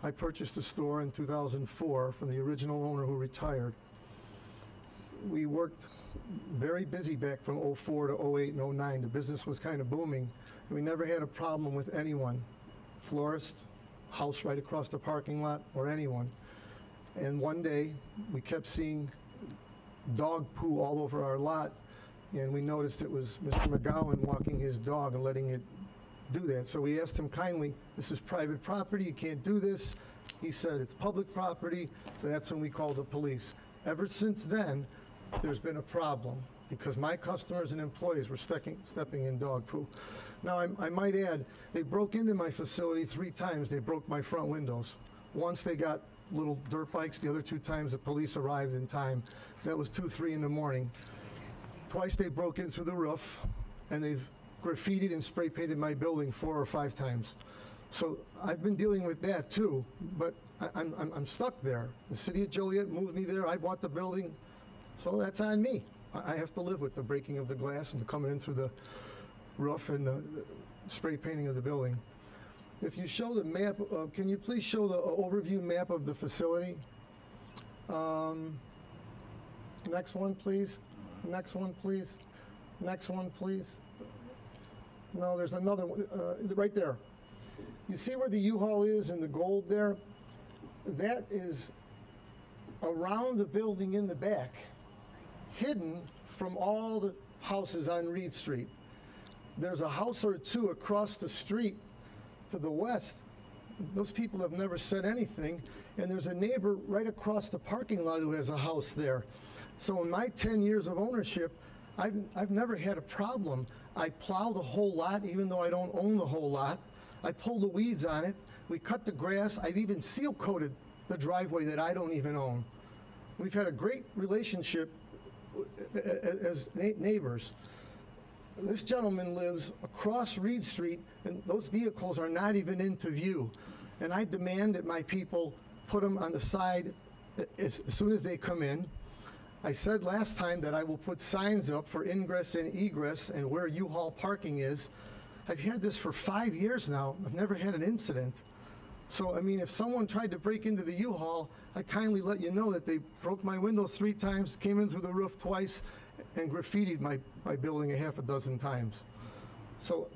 I purchased the store in 2004 from the original owner who retired. We worked very busy back from 04 to 08 and 09. The business was kind of booming, and we never had a problem with anyone. Florist, house right across the parking lot, or anyone. And one day, we kept seeing dog poo all over our lot, and we noticed it was Mr. McGowan walking his dog and letting it do that. So we asked him kindly, this is private property, you can't do this. He said it's public property, so that's when we called the police. Ever since then, there's been a problem because my customers and employees were stepping in dog poo. Now, I might add, they broke into my facility 3 times. They broke my front windows. Once they got little dirt bikes, the other 2 times the police arrived in time. That was 2, 3 in the morning. Twice they broke in through the roof, and they've graffitied and spray painted my building 4 or 5 times. So I've been dealing with that too, but I'm stuck there. The city of Joliet moved me there. I bought the building, so that's on me. I have to live with the breaking of the glass and coming in through the roof and the spray painting of the building. If you show the map, can you please show the overview map of the facility? Next one, please. Next one, please. Next one, please. No, there's another one, right there. You see where the U-Haul is in the gold there? That is around the building in the back, hidden from all the houses on Reed Street. There's a house or 2 across the street to the west. Those people have never said anything, and there's a neighbor right across the parking lot who has a house there. So in my 10 years of ownership, I've never had a problem. I plow the whole lot, even though I don't own the whole lot. I pull the weeds on it. We cut the grass. I've even seal coated the driveway that I don't even own. We've had a great relationship as neighbors. This gentleman lives across Reed Street, and those vehicles are not even into view. And I demand that my people put them on the side as soon as they come in. I said last time that I will put signs up for ingress and egress and where U-Haul parking is. I've had this for 5 years now. I've never had an incident. So, I mean, if someone tried to break into the U-Haul, I kindly let you know that they broke my windows 3 times, came in through the roof twice, and graffitied my building a half a dozen times. So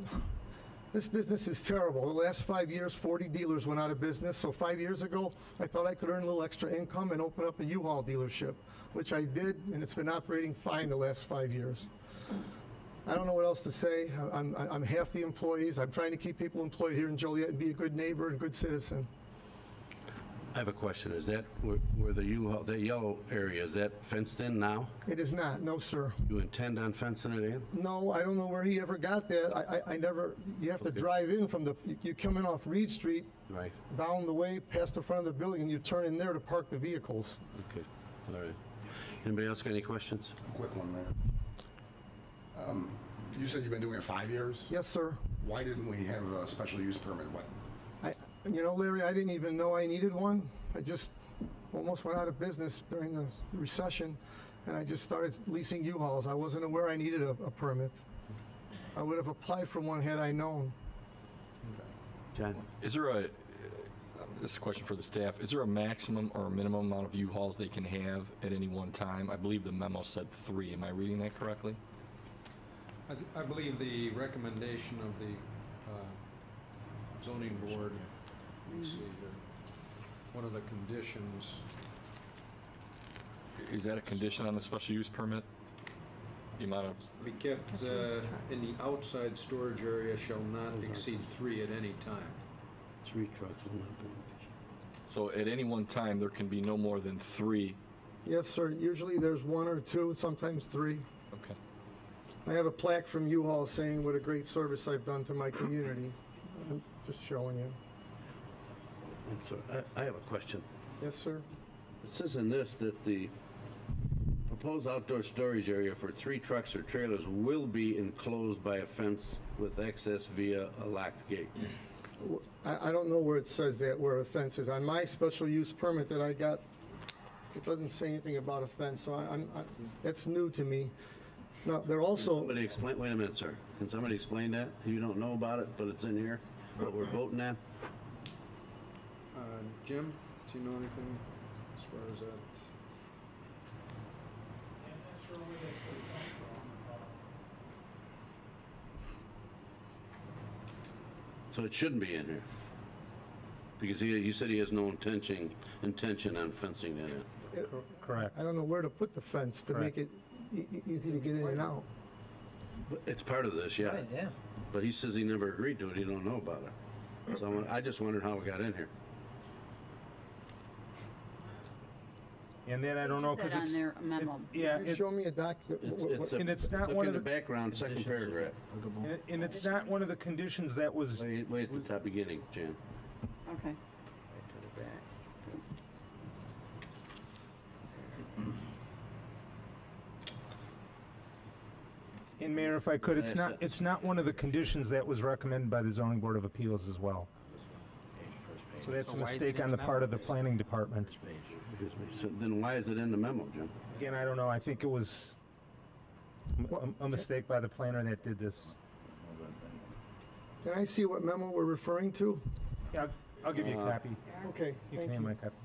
this business is terrible. The last 5 years, 40 dealers went out of business. So 5 years ago, I thought I could earn a little extra income and open up a U-Haul dealership, which I did, and it's been operating fine the last 5 years. I don't know what else to say. I'm half the employees. I'm trying to keep people employed here in Joliet and be a good neighbor and good citizen. I have a question. Is that where the U-Haul, the yellow area, is that fenced in now? It is not, no, sir. You intend on fencing it in? No, I don't know where he ever got that. I never, you have to drive in from the, you come in off Reed Street, Right. down the way, past the front of the building, and you turn in there to park the vehicles. Okay, all right. Anybody else got any questions? A quick one there. You said you've been doing it 5 years? Yes, sir. Why didn't we have a special use permit? What? You know, Larry, I didn't even know I needed one. I just almost went out of business during the recession, and I just started leasing U-Hauls. I wasn't aware I needed a permit. I would have applied for one had I known. John? Is there a, this is a question for the staff, is there a maximum or a minimum amount of U-Hauls they can have at any one time? I believe the memo said 3. Am I reading that correctly? I believe the recommendation of the zoning board, let's see here, one of the conditions, Is that a condition on the special use permit? The amount of, Be kept in the outside storage area shall not exceed 3 at any time. 3 trucks will not be. so at any one time, there can be no more than 3. Yes, sir. Usually there's 1 or 2, sometimes 3. Okay. I have a plaque from U-Haul saying what a great service I've done to my community. I'm just showing you. I'm sorry, I have a question. Yes, sir. It says in this that the proposed outdoor storage area for 3 trucks or trailers will be enclosed by a fence with access via a locked gate. I don't know where it says that, where a fence is. On my special use permit that I got, it doesn't say anything about a fence, so that's new to me. No, they're also, Somebody explain, wait a minute, sir. Can somebody explain that? You don't know about it, but it's in here, what we're voting on? Jim, do you know anything as far as that? So it shouldn't be in here? Because you said he has no intention on fencing that in. Correct. I don't know where to put the fence to make it easy to get in and out. But it's part of this, yeah. Right, yeah. But he says he never agreed to it, he don't know about it. So I just wondered how it got in here. And then I don't know, because on it's, their memo. yeah, Could you show me a document? And it's not Look one in of the the- background, second paragraph. and it's not one of the conditions that was, Way at the top beginning, Jan. Okay. and Mayor, if I could, Last sentence. it's not one of the conditions that was recommended by the zoning board of appeals as well. So that's a So why is it mistake in on the the part memo? of the planning department. So then why is it in the memo, Jim? Again, I don't know, I think it was a mistake by the planner that did this. Can I see what memo we're referring to? Yeah, I'll give you a copy. Okay, You thank can have you. my copy.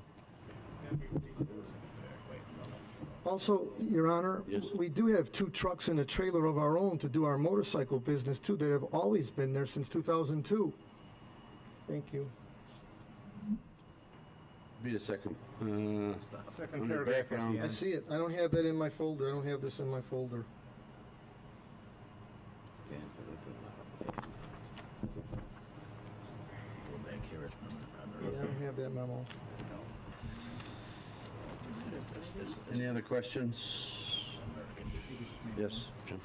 Also, Your Honor, Yes. we do have 2 trucks and a trailer of our own to do our motorcycle business too, that have always been there since 2002. Thank you. Be the second. Second Under paragraph at background. the I end. see it. I don't have that in my folder. I don't have this in my folder. Yeah, I don't have that memo. Any other questions? Yes, Jim.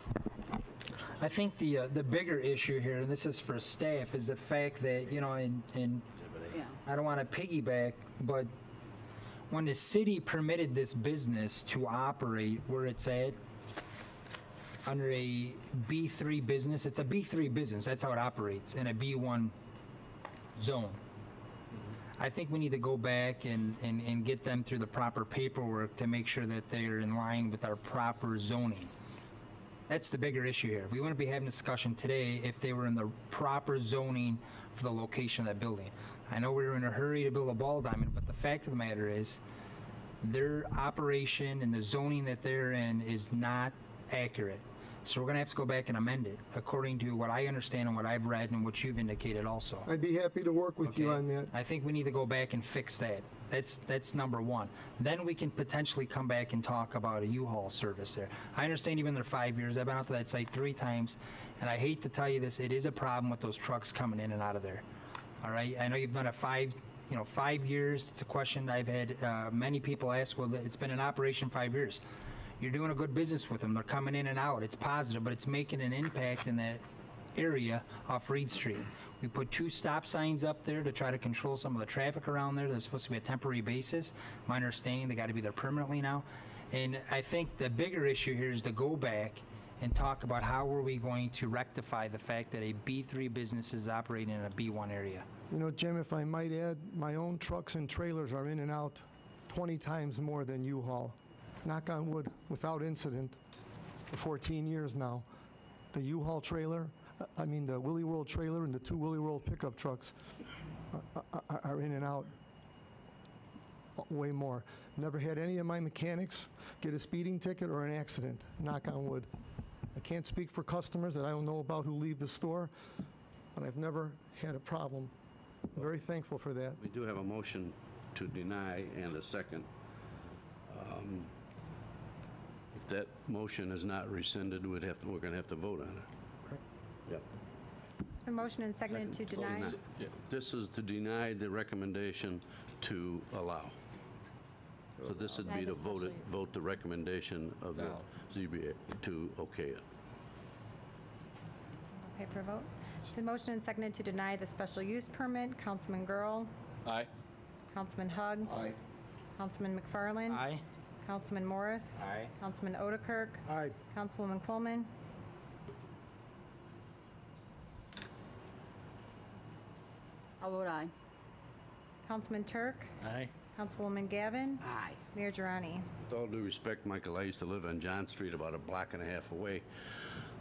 I think the bigger issue here, and this is for staff, is the fact that, you know, and Yeah. I don't want to piggyback, but when the city permitted this business to operate where it's at, under a B3 business, it's a B3 business, that's how it operates, in a B1 zone. I think we need to go back and get them through the proper paperwork to make sure that they're in line with our proper zoning. That's the bigger issue here. We wouldn't be having a discussion today if they were in the proper zoning for the location of that building. I know we were in a hurry to build a ball diamond, but the fact of the matter is, their operation and the zoning that they're in is not accurate. So we're gonna have to go back and amend it, according to what I understand and what I've read and what you've indicated also. I'd be happy to work with you Okay? on that. I think we need to go back and fix that. That's number one. Then we can potentially come back and talk about a U-Haul service there. I understand you've been there 5 years. I've been out to that site 3 times, and I hate to tell you this, it is a problem with those trucks coming in and out of there. All right? I know you've done it 5 years. It's a question I've had many people ask. Well, it's been in operation 5 years. You're doing a good business with them. They're coming in and out. It's positive, but it's making an impact in that area off Reed Street. We put 2 stop signs up there to try to control some of the traffic around there. That's supposed to be a temporary basis. My understanding, they got to be there permanently now. And I think the bigger issue here is to go back and talk about how are we going to rectify the fact that a B3 business is operating in a B1 area. You know, Jim, if I might add, my own trucks and trailers are in and out 20 times more than U-Haul. Knock on wood, without incident, for 14 years now. The U-Haul trailer, the Willie World trailer and the 2 Willie World pickup trucks are in and out way more. Never had any of my mechanics get a speeding ticket or an accident, knock on wood. I can't speak for customers that I don't know about who leave the store, but I've never had a problem. I'm very thankful for that. We do have a motion to deny and a second. If if that motion is not rescinded, we're going to have to vote on it. Yep. It's been motioned and seconded to deny. This is to deny the recommendation to allow. So this would be to vote the recommendation of the ZBA to okay it. Okay for a vote. It's been motioned and seconded to deny the special use permit. Councilman Girl. Aye. Councilman Hug. Aye. Councilman McFarland. Aye. Councilman Morris. Aye. Councilman Odekirk. Aye. Councilwoman Coleman. I'll vote aye. Councilman Turk. Aye. Councilwoman Gavin. Aye. Mayor Girani. With all due respect, Michael, I used to live on John Street about a block and a half away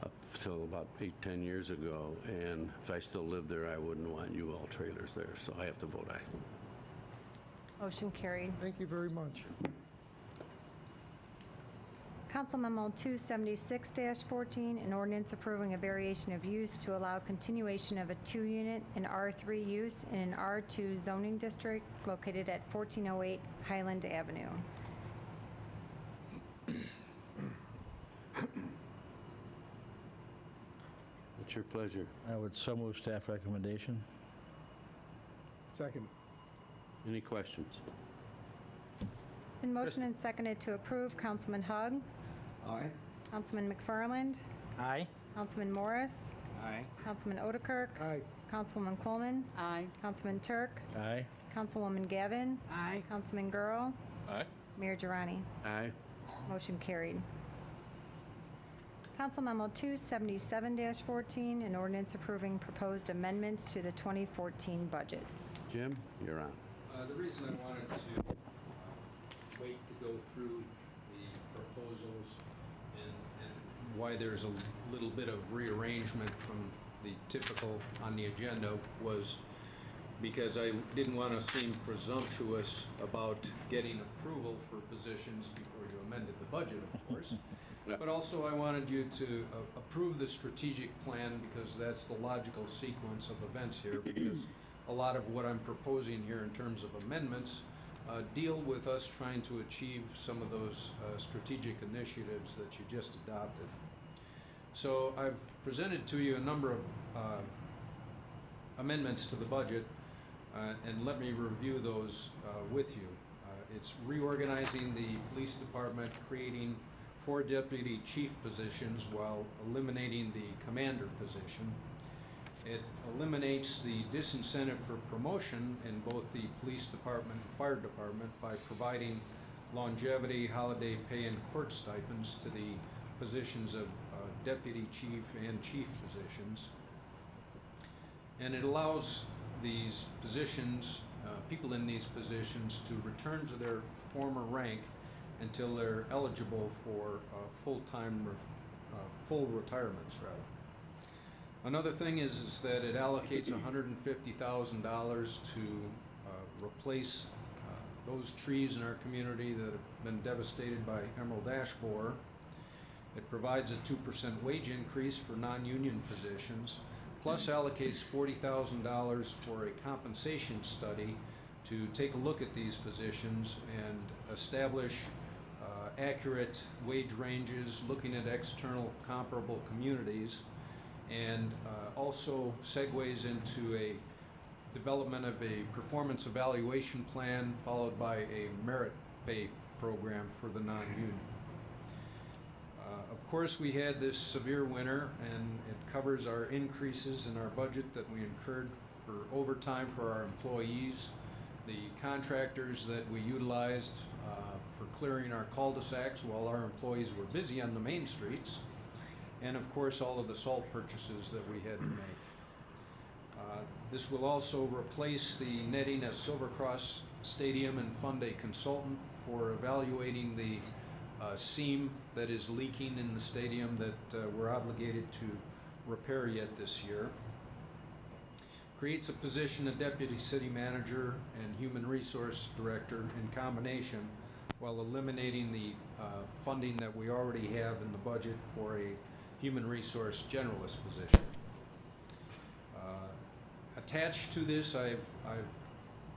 up till about 8-10 years ago, and if I still lived there, I wouldn't want U-Haul trailers there, so I have to vote aye. Motion carried. Thank you very much. Council Memo 276-14, an ordinance approving a variation of use to allow continuation of a 2-unit and R3 use in an R2 zoning district located at 1408 Highland Avenue. What's your pleasure? I would so move staff recommendation. Second. Any questions? It's been motioned and seconded to approve. Councilman Hug. Aye. Councilman McFarland. Aye. Councilman Morris. Aye. Councilman Odekirk. Aye. Councilwoman Coleman. Aye. Councilman Turk. Aye. Councilwoman Gavin. Aye. Councilman Girl. Aye. Mayor Girani. Aye. Motion carried. Council Memo 277-14, an ordinance approving proposed amendments to the 2014 budget. Jim, you're on. The reason I wanted to wait to go through the proposals and why there's a little bit of rearrangement from the typical on the agenda was because I didn't want to seem presumptuous about getting approval for positions before you amended the budget, of course. But also I wanted you to approve the strategic plan because that's the logical sequence of events here, because a lot of what I'm proposing here in terms of amendments deal with us trying to achieve some of those strategic initiatives that you just adopted. So I've presented to you a number of amendments to the budget, and let me review those with you. It's reorganizing the police department, creating 4 deputy chief positions while eliminating the commander position. It eliminates the disincentive for promotion in both the police department and fire department by providing longevity, holiday pay, and court stipends to the positions of deputy chief and chief positions. And it allows these positions, people in these positions, to return to their former rank until they're eligible for full-time, full retirements, rather. Another thing is that it allocates $150,000 to replace those trees in our community that have been devastated by emerald ash borer. It provides a 2% wage increase for non-union positions, plus allocates $40,000 for a compensation study to take a look at these positions and establish accurate wage ranges, looking at external comparable communities, and also segues into a development of a performance evaluation plan followed by a merit pay program for the non-union. Of course, we had this severe winter, and it covers our increases in our budget that we incurred for overtime for our employees, the contractors that we utilized for clearing our cul-de-sacs while our employees were busy on the main streets, and of course all of the salt purchases that we had to make. This will also replace the netting at Silver Cross Stadium and fund a consultant for evaluating the seam that is leaking in the stadium that we're obligated to repair yet this year. Creates a position of deputy city manager and human resource director in combination, while eliminating the funding that we already have in the budget for a human resource generalist position. Attached to this, I've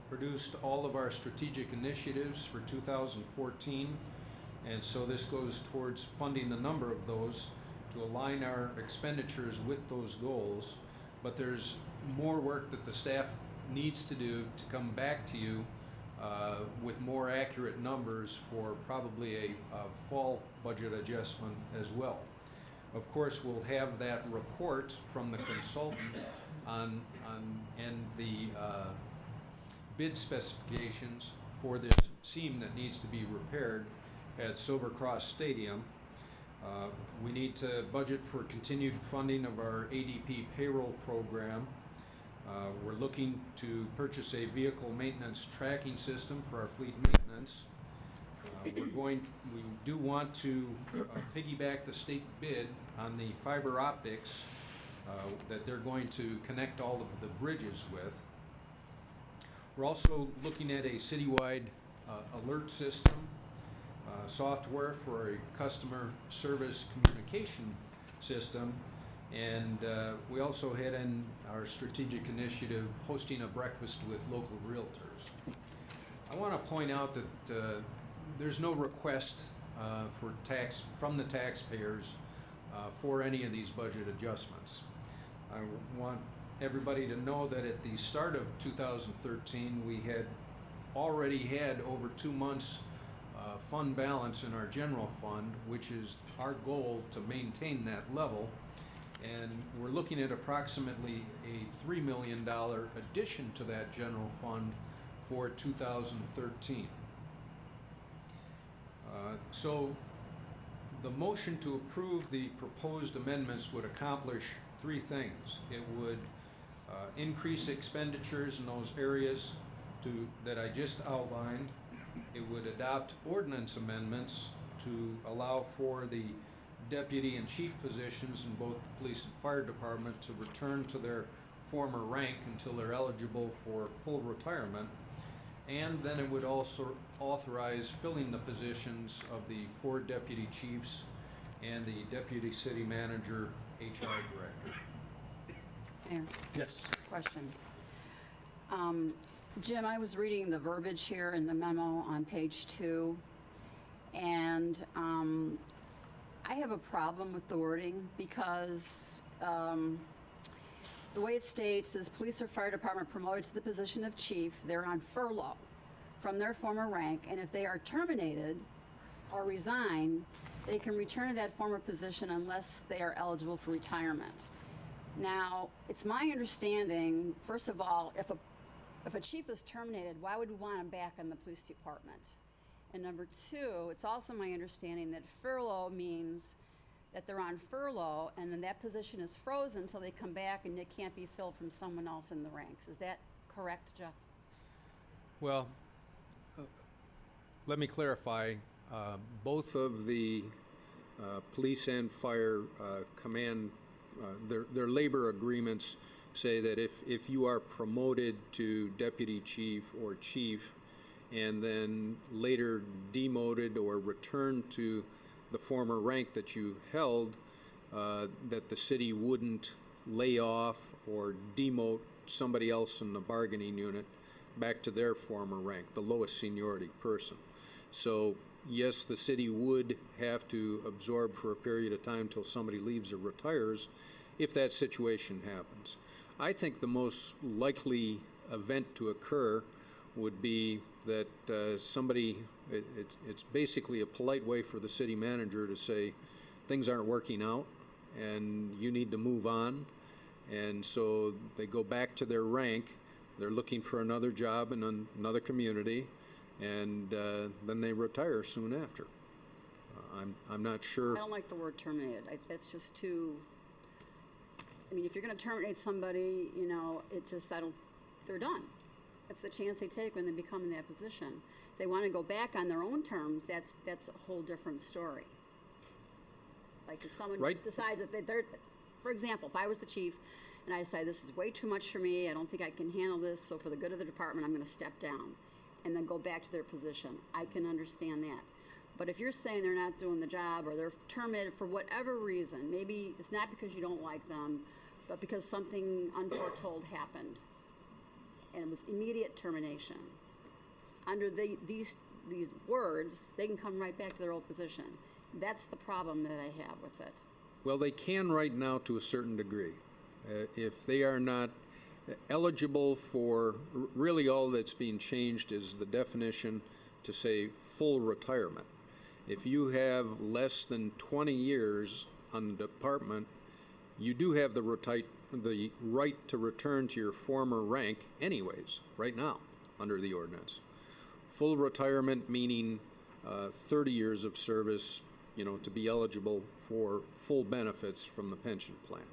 produced all of our strategic initiatives for 2014, And so this goes towards funding a number of those to align our expenditures with those goals. But there's more work that the staff needs to do to come back to you with more accurate numbers for probably a fall budget adjustment as well. Of course, we'll have that report from the consultant on and the bid specifications for this seam that needs to be repaired at Silver Cross Stadium. We need to budget for continued funding of our ADP payroll program. We're looking to purchase a vehicle maintenance tracking system for our fleet maintenance. We do want to piggyback the state bid on the fiber optics that they're going to connect all of the bridges with. We're also looking at a citywide alert system, software for a customer service communication system, and we also had in our strategic initiative hosting a breakfast with local realtors. I want to point out that there's no request from the taxpayers for any of these budget adjustments. I want everybody to know that at the start of 2013, we had already had over 2 months fund balance in our general fund, which is our goal to maintain that level. And we're looking at approximately a $3 million addition to that general fund for 2013. So the motion to approve the proposed amendments would accomplish 3 things. It would increase expenditures in those areas that I just outlined. It would adopt ordinance amendments to allow for the deputy and chief positions in both the police and fire department to return to their former rank until they're eligible for full retirement. And then it would also authorize filling the positions of the 4 deputy chiefs and the deputy city manager, HR director. Mayor? Yes. Question. Jim, I was reading the verbiage here in the memo on page 2, and I have a problem with the wording because the way it states is police or fire department promoted to the position of chief, they're on furlough from their former rank, and if they are terminated or resign, they can return to that former position unless they are eligible for retirement. Now, it's my understanding, first of all, if a chief is terminated, why would we want him back in the police department? And number 2, it's also my understanding that furlough means that they're on furlough and then that position is frozen until they come back and it can't be filled from someone else in the ranks. Is that correct, Jeff? Well, let me clarify. Both of the police and fire command, their labor agreements say that if you are promoted to deputy chief or chief and then later demoted or returned to the former rank that you held, that the city wouldn't lay off or demote somebody else in the bargaining unit back to their former rank, the lowest seniority person. So yes, the city would have to absorb for a period of time till somebody leaves or retires if that situation happens. I think the most likely event to occur would be that it's basically a polite way for the city manager to say things aren't working out and you need to move on, and so they go back to their rank, they're looking for another job in another community, and then they retire soon after. I'm not sure. I don't like the word terminated. That's just too, I mean, if you're going to terminate somebody, you know, they're done. That's the chance they take when they become in that position. If they want to go back on their own terms, that's a whole different story. Like if someone decides that they're, for example, if I was the chief and I decide this is way too much for me, I don't think I can handle this, so for the good of the department, I'm going to step down and then go back to their position. I can understand that. But if you're saying they're not doing the job or they're terminated for whatever reason, maybe it's not because you don't like them, but because something unforetold happened, and it was immediate termination. Under these words, they can come right back to their old position. That's the problem that I have with it. Well, they can right now to a certain degree. If they are not eligible for, really all that's being changed is the definition to say full retirement. If you have less than 20 years on the department, you do have the right to return to your former rank anyways, right now, under the ordinance. Full retirement meaning 30 years of service, to be eligible for full benefits from the pension plan.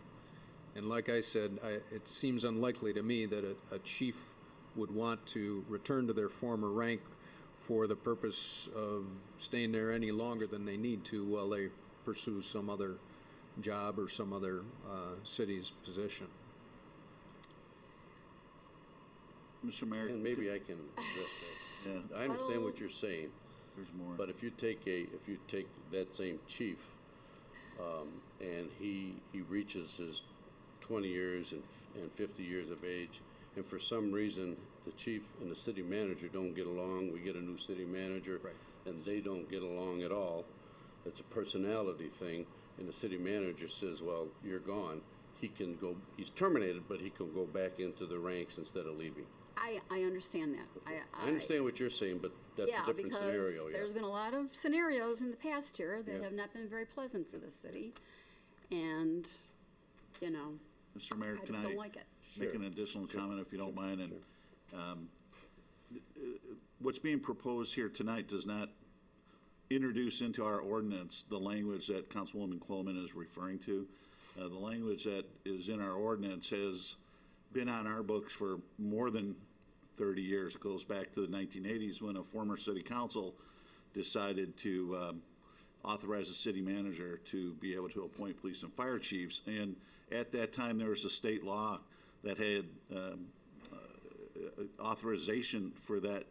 And like I said, it seems unlikely to me that a chief would want to return to their former rank for the purpose of staying there any longer than they need to while they pursue some other job or some other city's position. Mr. Mayor? And maybe I can address that. Yeah. I understand what you're saying. There's more. But if you take that same chief, and he reaches his 20 years and 50 years of age, and for some reason the chief and the city manager don't get along, we get a new city manager, right, and they don't get along at all. It's a personality thing, and the city manager says, well, you're gone. He can go, he's terminated, but he can go back into the ranks instead of leaving. I understand that. I understand what you're saying, but that's a different scenario. Yeah, because there's been a lot of scenarios in the past here that Yeah. have not been very pleasant for the city. And, Mr. Mayor, I can just I don't like it. make an additional comment if you don't mind? And what's being proposed here tonight does not introduce into our ordinance the language that Councilwoman Coleman is referring to. The language that is in our ordinance has been on our books for more than 30 years. It goes back to the 1980s when a former city council decided to authorize the city manager to be able to appoint police and fire chiefs. And at that time, there was a state law that had authorization for that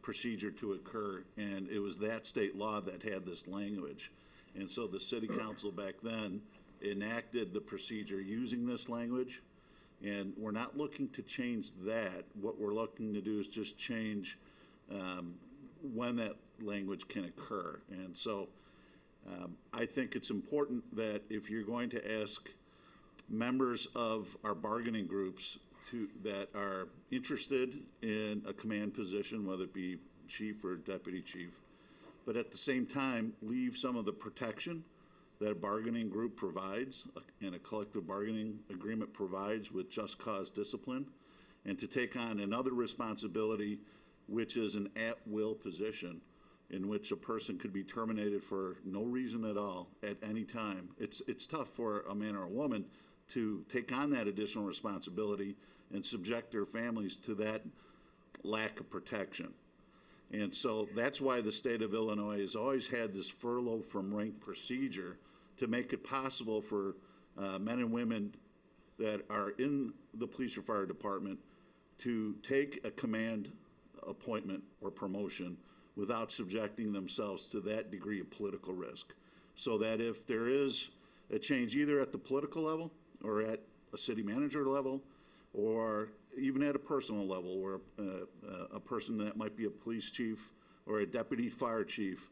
procedure to occur, and it was that state law that had this language. And so the city council back then enacted the procedure using this language, and we're not looking to change that. What we're looking to do is just change when that language can occur. And so I think it's important that if you're going to ask members of our bargaining groups that are interested in a command position, whether it be chief or deputy chief, but at the same time leave some of the protection that a bargaining group provides and a collective bargaining agreement provides with just cause discipline, and to take on another responsibility, which is an at-will position in which a person could be terminated for no reason at all at any time. It's tough for a man or a woman to take on that additional responsibility and subject their families to that lack of protection. And so that's why the state of Illinois has always had this furlough from rank procedure to make it possible for men and women that are in the police or fire department to take a command appointment or promotion without subjecting themselves to that degree of political risk. So that if there is a change either at the political level or at a city manager level or even at a personal level where a person that might be a police chief or a deputy fire chief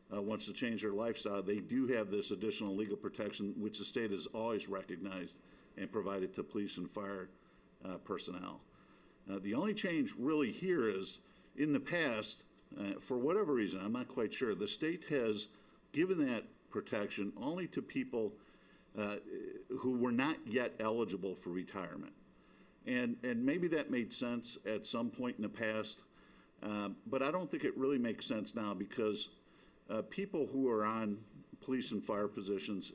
wants to change their lifestyle, they do have this additional legal protection which the state has always recognized and provided to police and fire personnel. The only change really here is in the past, for whatever reason, I'm not quite sure, the state has given that protection only to people who were not yet eligible for retirement. And maybe that made sense at some point in the past, but I don't think it really makes sense now because people who are on police and fire positions,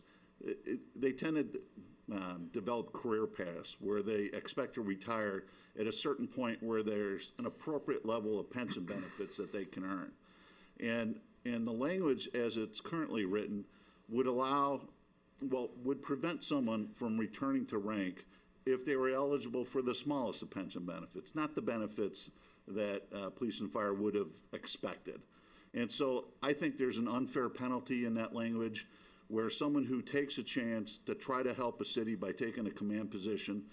they tend to develop career paths where they expect to retire at a certain point where there's an appropriate level of pension benefits that they can earn. And the language as it's currently written would would prevent someone from returning to rank if they were eligible for the smallest of pension benefits, not the benefits that police and fire would have expected. And so I think there's an unfair penalty in that language where someone who takes a chance to try to help a city by taking a command position,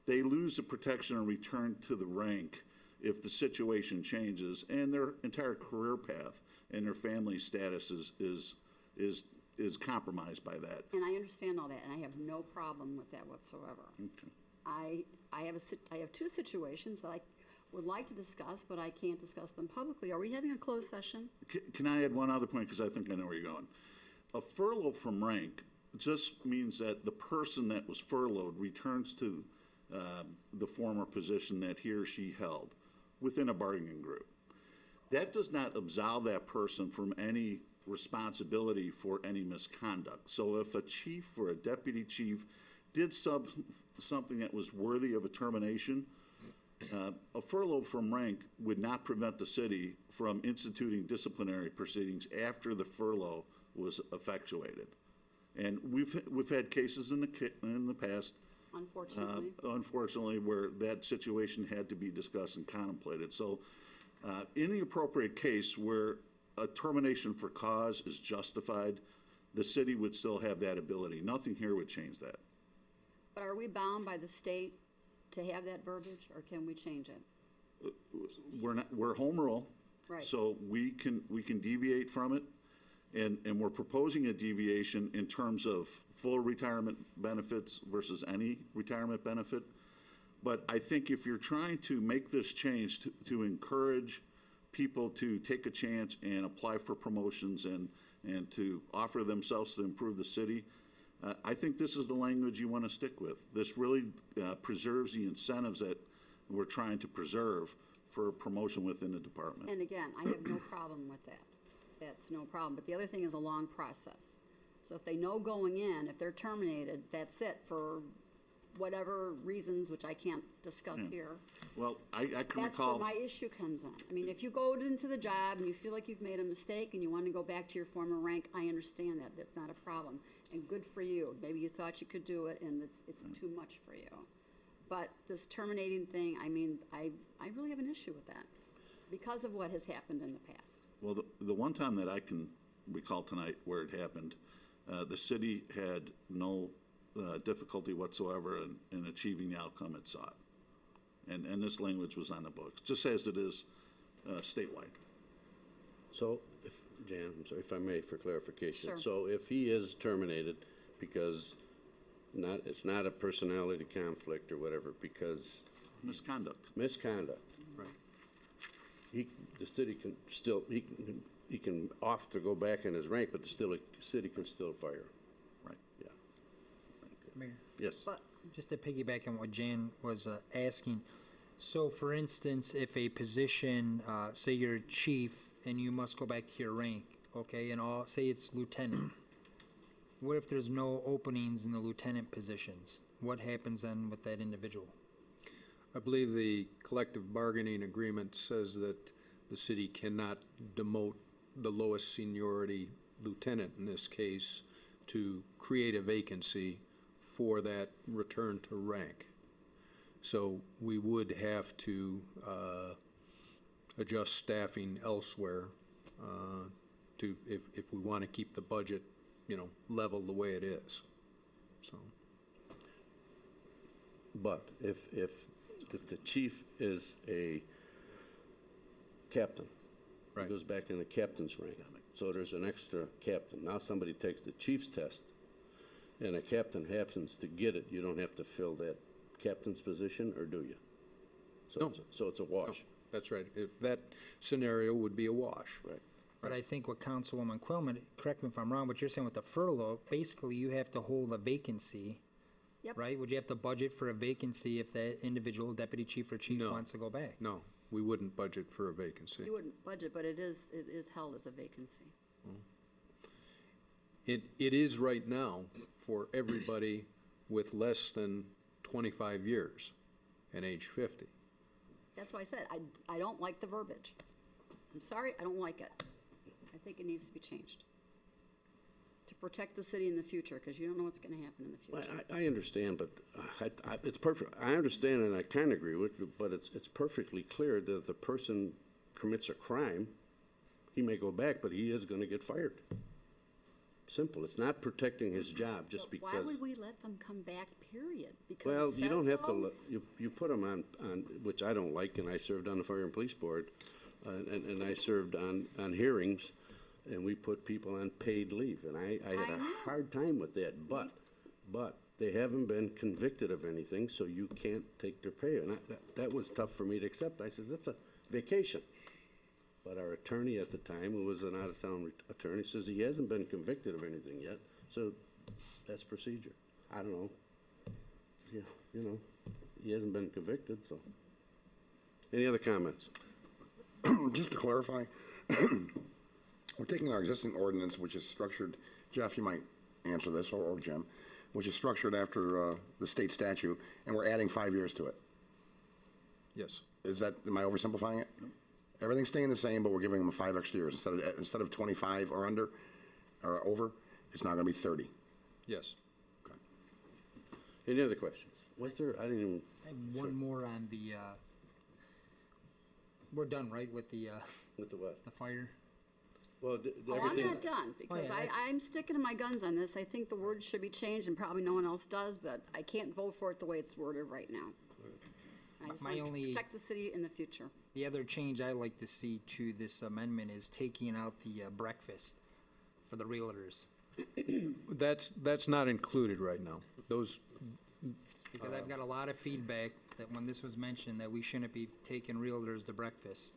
they lose the protection and return to the rank if the situation changes and their entire career path. and their family status is compromised by that. And I understand all that, and I have no problem with that whatsoever. Okay. I have two situations that I would like to discuss, but I can't discuss them publicly. Are we having a closed session? Can I add one other point, because I think I know where you're going? A furlough from rank just means that the person that was furloughed returns to the former position that he or she held within a bargaining group. That does not absolve that person from any responsibility for any misconduct. So if a chief or a deputy chief did something that was worthy of a termination, a furlough from rank would not prevent the city from instituting disciplinary proceedings after the furlough was effectuated. And we've had cases in the past, unfortunately, where that situation had to be discussed and contemplated. So in the appropriate case where a termination for cause is justified, the city would still have that ability. Nothing here would change that. But are we bound by the state to have that verbiage, or can we change it? We're home rule. Right. So we can deviate from it, and we're proposing a deviation in terms of full retirement benefits versus any retirement benefit. But I think if you're trying to make this change to encourage people to take a chance and apply for promotions and to offer themselves to improve the city, I think this is the language you want to stick with. This really preserves the incentives that we're trying to preserve for promotion within the department. And again, I have no problem with that. That's no problem. But the other thing is a long process. So if they know going in, if they're terminated, that's it for whatever reasons, which I can't discuss here. Well, I can That's recall. where my issue comes in. I mean, if you go into the job and you feel like you've made a mistake and you want to go back to your former rank, I understand that. That's not a problem. And good for you. Maybe you thought you could do it and it's too much for you. But this terminating thing, I mean, I really have an issue with that because of what has happened in the past. Well, the one time that I can recall tonight where it happened, the city had no difficulty whatsoever in achieving the outcome it sought. And this language was on the books, just as it is statewide. So, Jan, I'm sorry if I may, for clarification. Sure. So if he is terminated because it's not a personality conflict or whatever, because Misconduct. Right. The city can still, he can opt to go back in his rank, but the city can still fire. Right. Yeah. Mayor, Yes. But just to piggyback on what Jan was asking, so for instance, if a position, say you're a chief and you must go back to your rank, okay, and say it's lieutenant, what if there's no openings in the lieutenant positions? What happens then with that individual? I believe the collective bargaining agreement says that the city cannot demote the lowest seniority lieutenant in this case to create a vacancy for that return to rank. So we would have to adjust staffing elsewhere if we want to keep the budget, level the way it is. So. But if the chief is a captain, Right. he goes back in the captain's rank. So there's an extra captain. Now somebody takes the chief's test, and a captain happens to get it. You don't have to fill that captain's position, or do you? So No. So it's a wash. That's right. That scenario would be a wash. Right. But I think what Councilwoman Quillman, correct me if I'm wrong, but you're saying with the furlough, basically you have to hold a vacancy, Yep. right? Would you have to budget for a vacancy if that individual deputy chief or chief No. wants to go back? No, we wouldn't budget for a vacancy. you wouldn't budget, but it is held as a vacancy. It is right now for everybody with less than 25 years and age 50. That's why I said, I don't like the verbiage. I'm sorry, I don't like it. I think it needs to be changed to protect the city in the future, because you don't know what's going to happen in the Well, future. I understand, but it's perfect. I understand and I kind of agree with you, but it's perfectly clear that if the person commits a crime, he may go back, but he is going to get fired. Simple. It's not protecting his job just But because. why would we let them come back, period? Because Well, it you don't says have so? to, you put them on, which I don't like, and I served on the Fire and Police Board, and I served on hearings and we put people on paid leave, and I had a hard time with that, but they haven't been convicted of anything, so you can't take their pay, and that was tough for me to accept. I said, that's a vacation. But our attorney at the time, who was an out-of-town attorney, says he hasn't been convicted of anything yet, so that's procedure. I don't know. Yeah, you know, he hasn't been convicted, so. Any other comments? Just to clarify, we're taking our existing ordinance, which is structured, Jeff, you might answer this, or Jim, which is structured after the state statute, and we're adding 5 years to it. Yes. Is that, am I oversimplifying it? Everything's staying the same, but we're giving them 5 extra years. Instead of 25 or under, or over, it's now going to be 30. Yes. Okay. Any other questions? Was there, I didn't even. I have one more on the, we're done, right, with the what? The fire? Well, Oh, I'm everything. not done, because yeah, I'm sticking to my guns on this. I think the words should be changed, and probably no one else does, but I can't vote for it the way it's worded right now. I just My want to only- protect the city in the future. The other change I like to see to this amendment is taking out the breakfast for the realtors. That's not included right now. Those, Because I've got a lot of feedback that when this was mentioned, that we shouldn't be taking realtors to breakfast.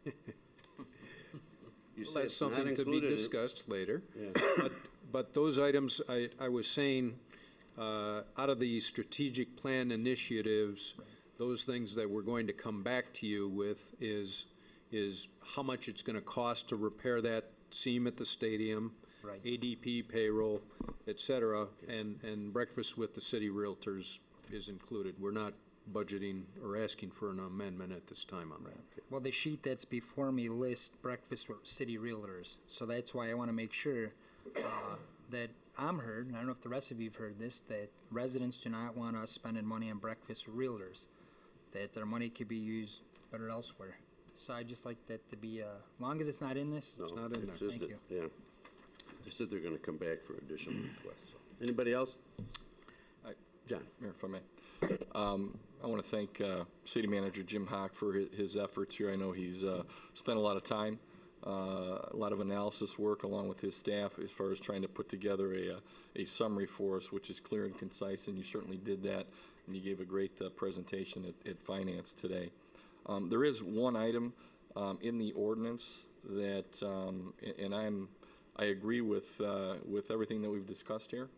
You said that's it's not something to be included. discussed later. Yeah. But those items, I was saying, out of the strategic plan initiatives, those things that we're going to come back to you with is how much it's going to cost to repair that seam at the stadium, Right. ADP payroll, et cetera, and breakfast with the city realtors is included. We're not budgeting or asking for an amendment at this time on that. Well, the sheet that's before me lists breakfast with city realtors, so that's why I want to make sure that I'm heard, and I don't know if the rest of you've heard this, that residents do not want us spending money on breakfast with realtors, that their money could be used better elsewhere. So I just like that to be, as long as it's not in this. No, It's not in it's there. just Thank that- Yeah. They said they're going to come back for additional requests. So. Anybody else? John. Mayor, if I may. I want to thank City Manager Jim Hock for his efforts here. I know he's spent a lot of time, a lot of analysis work along with his staff as far as trying to put together a summary for us, which is clear and concise, and you certainly did that, and you gave a great presentation at Finance today. There is one item in the ordinance that, and I agree with everything that we've discussed here.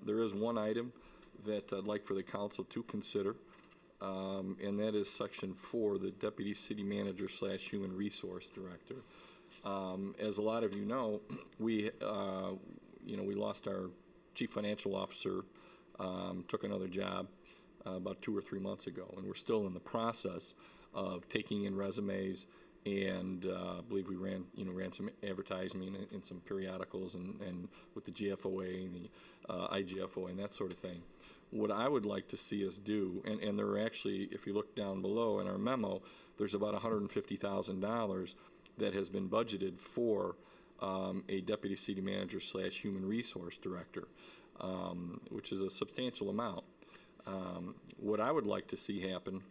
There is one item that I'd like for the council to consider, and that is Section 4, the Deputy City Manager / Human Resource Director. As a lot of you know, we lost our Chief Financial Officer, took another job about 2 or 3 months ago, and we're still in the process of taking in resumes. And I believe we ran some advertising in some periodicals and with the GFOA and the IGFOA and that sort of thing. What I would like to see us do, and there are actually, if you look down below in our memo, there's about $150,000 that has been budgeted for a Deputy City Manager / Human Resource Director, which is a substantial amount. What I would like to see happen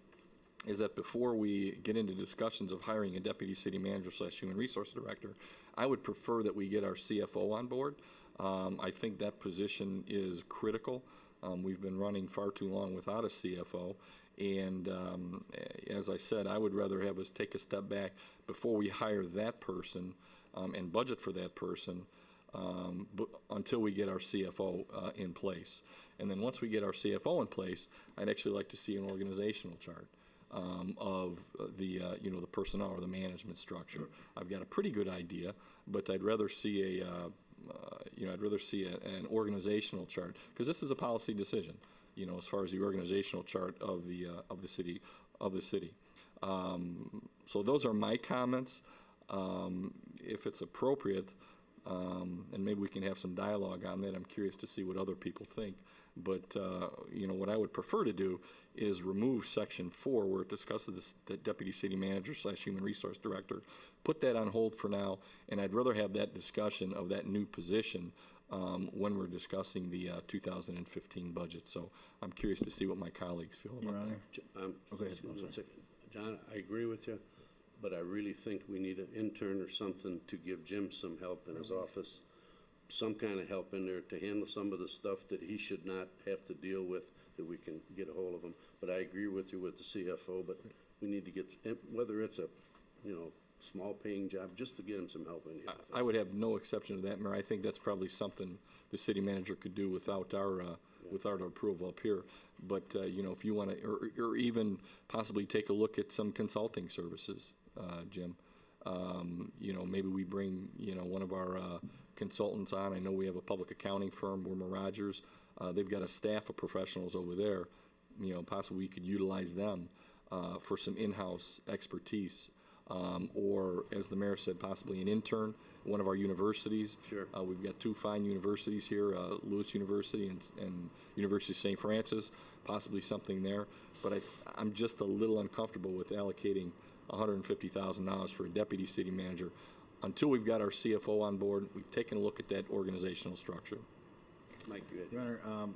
is that before we get into discussions of hiring a Deputy City Manager / Human Resource Director, I would prefer that we get our CFO on board. I think that position is critical. We've been running far too long without a CFO, and as I said, I would rather have us take a step back before we hire that person and budget for that person until we get our CFO in place. And then once we get our CFO in place, I'd actually like to see an organizational chart of the the personnel or the management structure. I've got a pretty good idea, but I'd rather see an organizational chart, because this is a policy decision, as far as the organizational chart of the city. So those are my comments. If it's appropriate, and maybe we can have some dialogue on that. I'm curious to see what other people think. But, what I would prefer to do is remove Section 4, where it discusses the Deputy City Manager / Human Resource Director, put that on hold for now, and I'd rather have that discussion of that new position when we're discussing the 2015 budget. So I'm curious to see what my colleagues feel about that. One second. John, I agree with you, but I really think we need an intern or something to give Jim some help in his office, some kind of help in there to handle some of the stuff that he should not have to deal with, that we can get a hold of him. But I agree with you with the CFO, but we need to get, whether it's a, small paying job, just to get him some help in the office. I would have no exception to that, Mayor. I think that's probably something the city manager could do without our approval up here. But, if you want to, or even possibly take a look at some consulting services, Jim. Maybe we bring, one of our consultants on. I know we have a public accounting firm, Wormer Rogers. They've got a staff of professionals over there. Possibly we could utilize them for some in-house expertise. Or, as the mayor said, possibly an intern at one of our universities. Sure. We've got two fine universities here, Lewis University and University of St. Francis, possibly something there. But I'm just a little uncomfortable with allocating $150,000 for a deputy city manager until we've got our CFO on board. We've taken a look at that organizational structure. Mike, you had- Your Honor,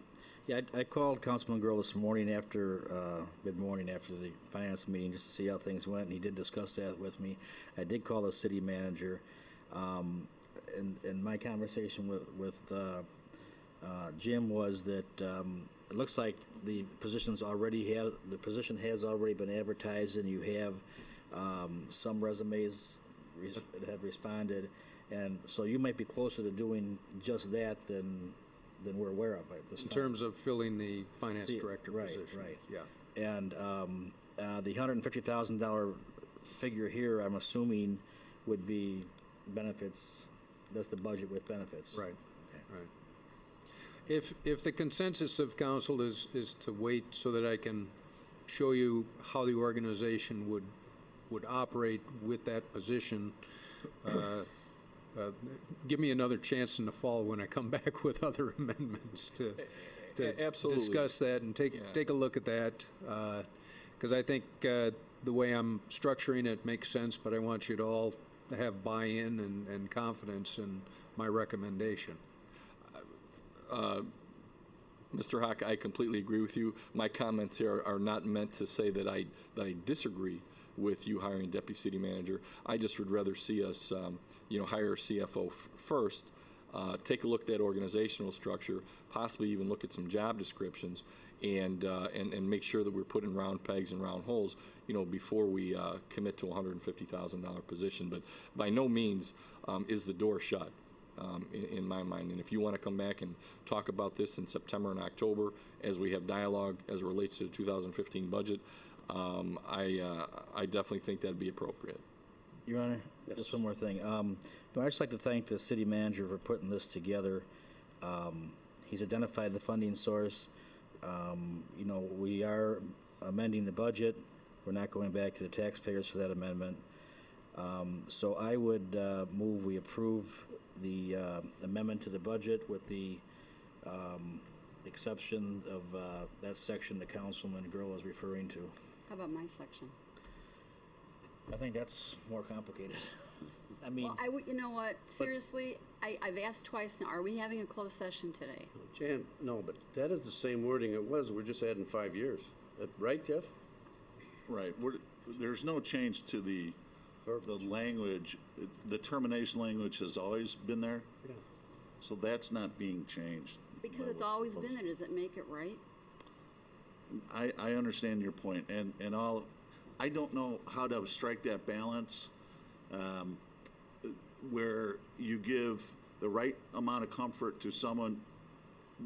I called Councilman Girl this morning after, mid-morning after the finance meeting, just to see how things went, and he did discuss that with me. I did call the city manager, and my conversation with Jim was that it looks like the position has already been advertised, and you have some resumes that have responded, and so you might be closer to doing just that than we're aware of at this time. In terms of filling the finance director position. Right. Yeah. And the $150,000 figure here, I'm assuming, would be benefits. That's the budget with benefits. Right. Right. If the consensus of council is to wait so that I can show you how the organization would operate with that position, give me another chance in the fall when I come back with other amendments to Absolutely. discuss that and take a look at that. Because I think the way I'm structuring it makes sense, but I want you to all have buy-in and confidence in my recommendation. Mr. Hawk, I completely agree with you. My comments here are not meant to say that I disagree with you hiring a deputy city manager. I just would rather see us, hire a CFO first, take a look at that organizational structure, possibly even look at some job descriptions, and make sure that we're putting round pegs and round holes, before we commit to a $150,000 position. But by no means is the door shut. In my mind. And if you want to come back and talk about this in September and October as we have dialogue as it relates to the 2015 budget, I definitely think that'd be appropriate. Your Honor, just one more thing. I'd just like to thank the city manager for putting this together. He's identified the funding source. We are amending the budget. We're not going back to the taxpayers for that amendment. So I would move we approve the amendment to the budget with the exception of that section the Councilman Girl is referring to. How about my section? I think that's more complicated. I mean, well, you know what? Seriously, I've asked twice now. Are we having a closed session today? Jan, no, but that is the same wording it was. We're just adding 5 years. Right, Jeff? Right. There's no change to the language. The termination language has always been there. Yeah. So that's not being changed. Because it's always been there. Does it make it right? I understand your point, and I don't know how to strike that balance where you give the right amount of comfort to someone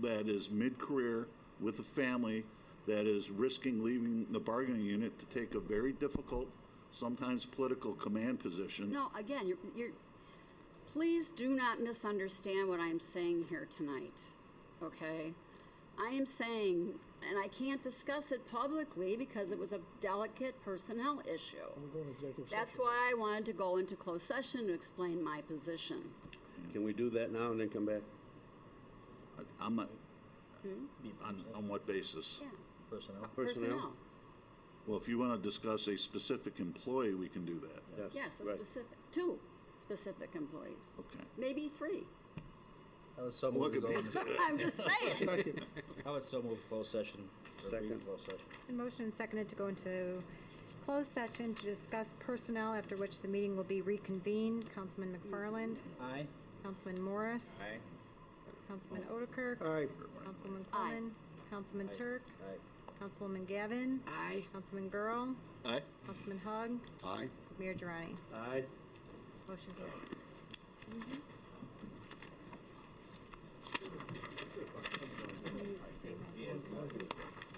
that is mid-career with a family that is risking leaving the bargaining unit to take a very difficult, sometimes political command position. No, again, you're please do not misunderstand what I'm saying here tonight, okay? I am saying, and I can't discuss it publicly because it was a delicate personnel issue. That's why I wanted to go into closed session to explain my position. Can we do that now and then come back? I'm not, on what basis? Yeah. Personnel. Well, if you want to discuss a specific employee, we can do that. Yes, specific, 2 specific employees. Okay. Maybe 3. I was so moved to go into I'm just saying. I was so moved closed session. Second. Closed session. And motion and seconded to go into Closed session to discuss personnel, after which the meeting will be reconvened. Councilman McFarland. Aye. Councilman Morris. Aye. Councilman Odekirk. Aye. Councilwoman Coleman. Councilman Turk. Aye. Councilwoman Gavin. Aye. Councilman Girl. Aye. Councilman Hug. Aye. Mayor Durrani. Aye. Motion carried. I'm gonna use the same as-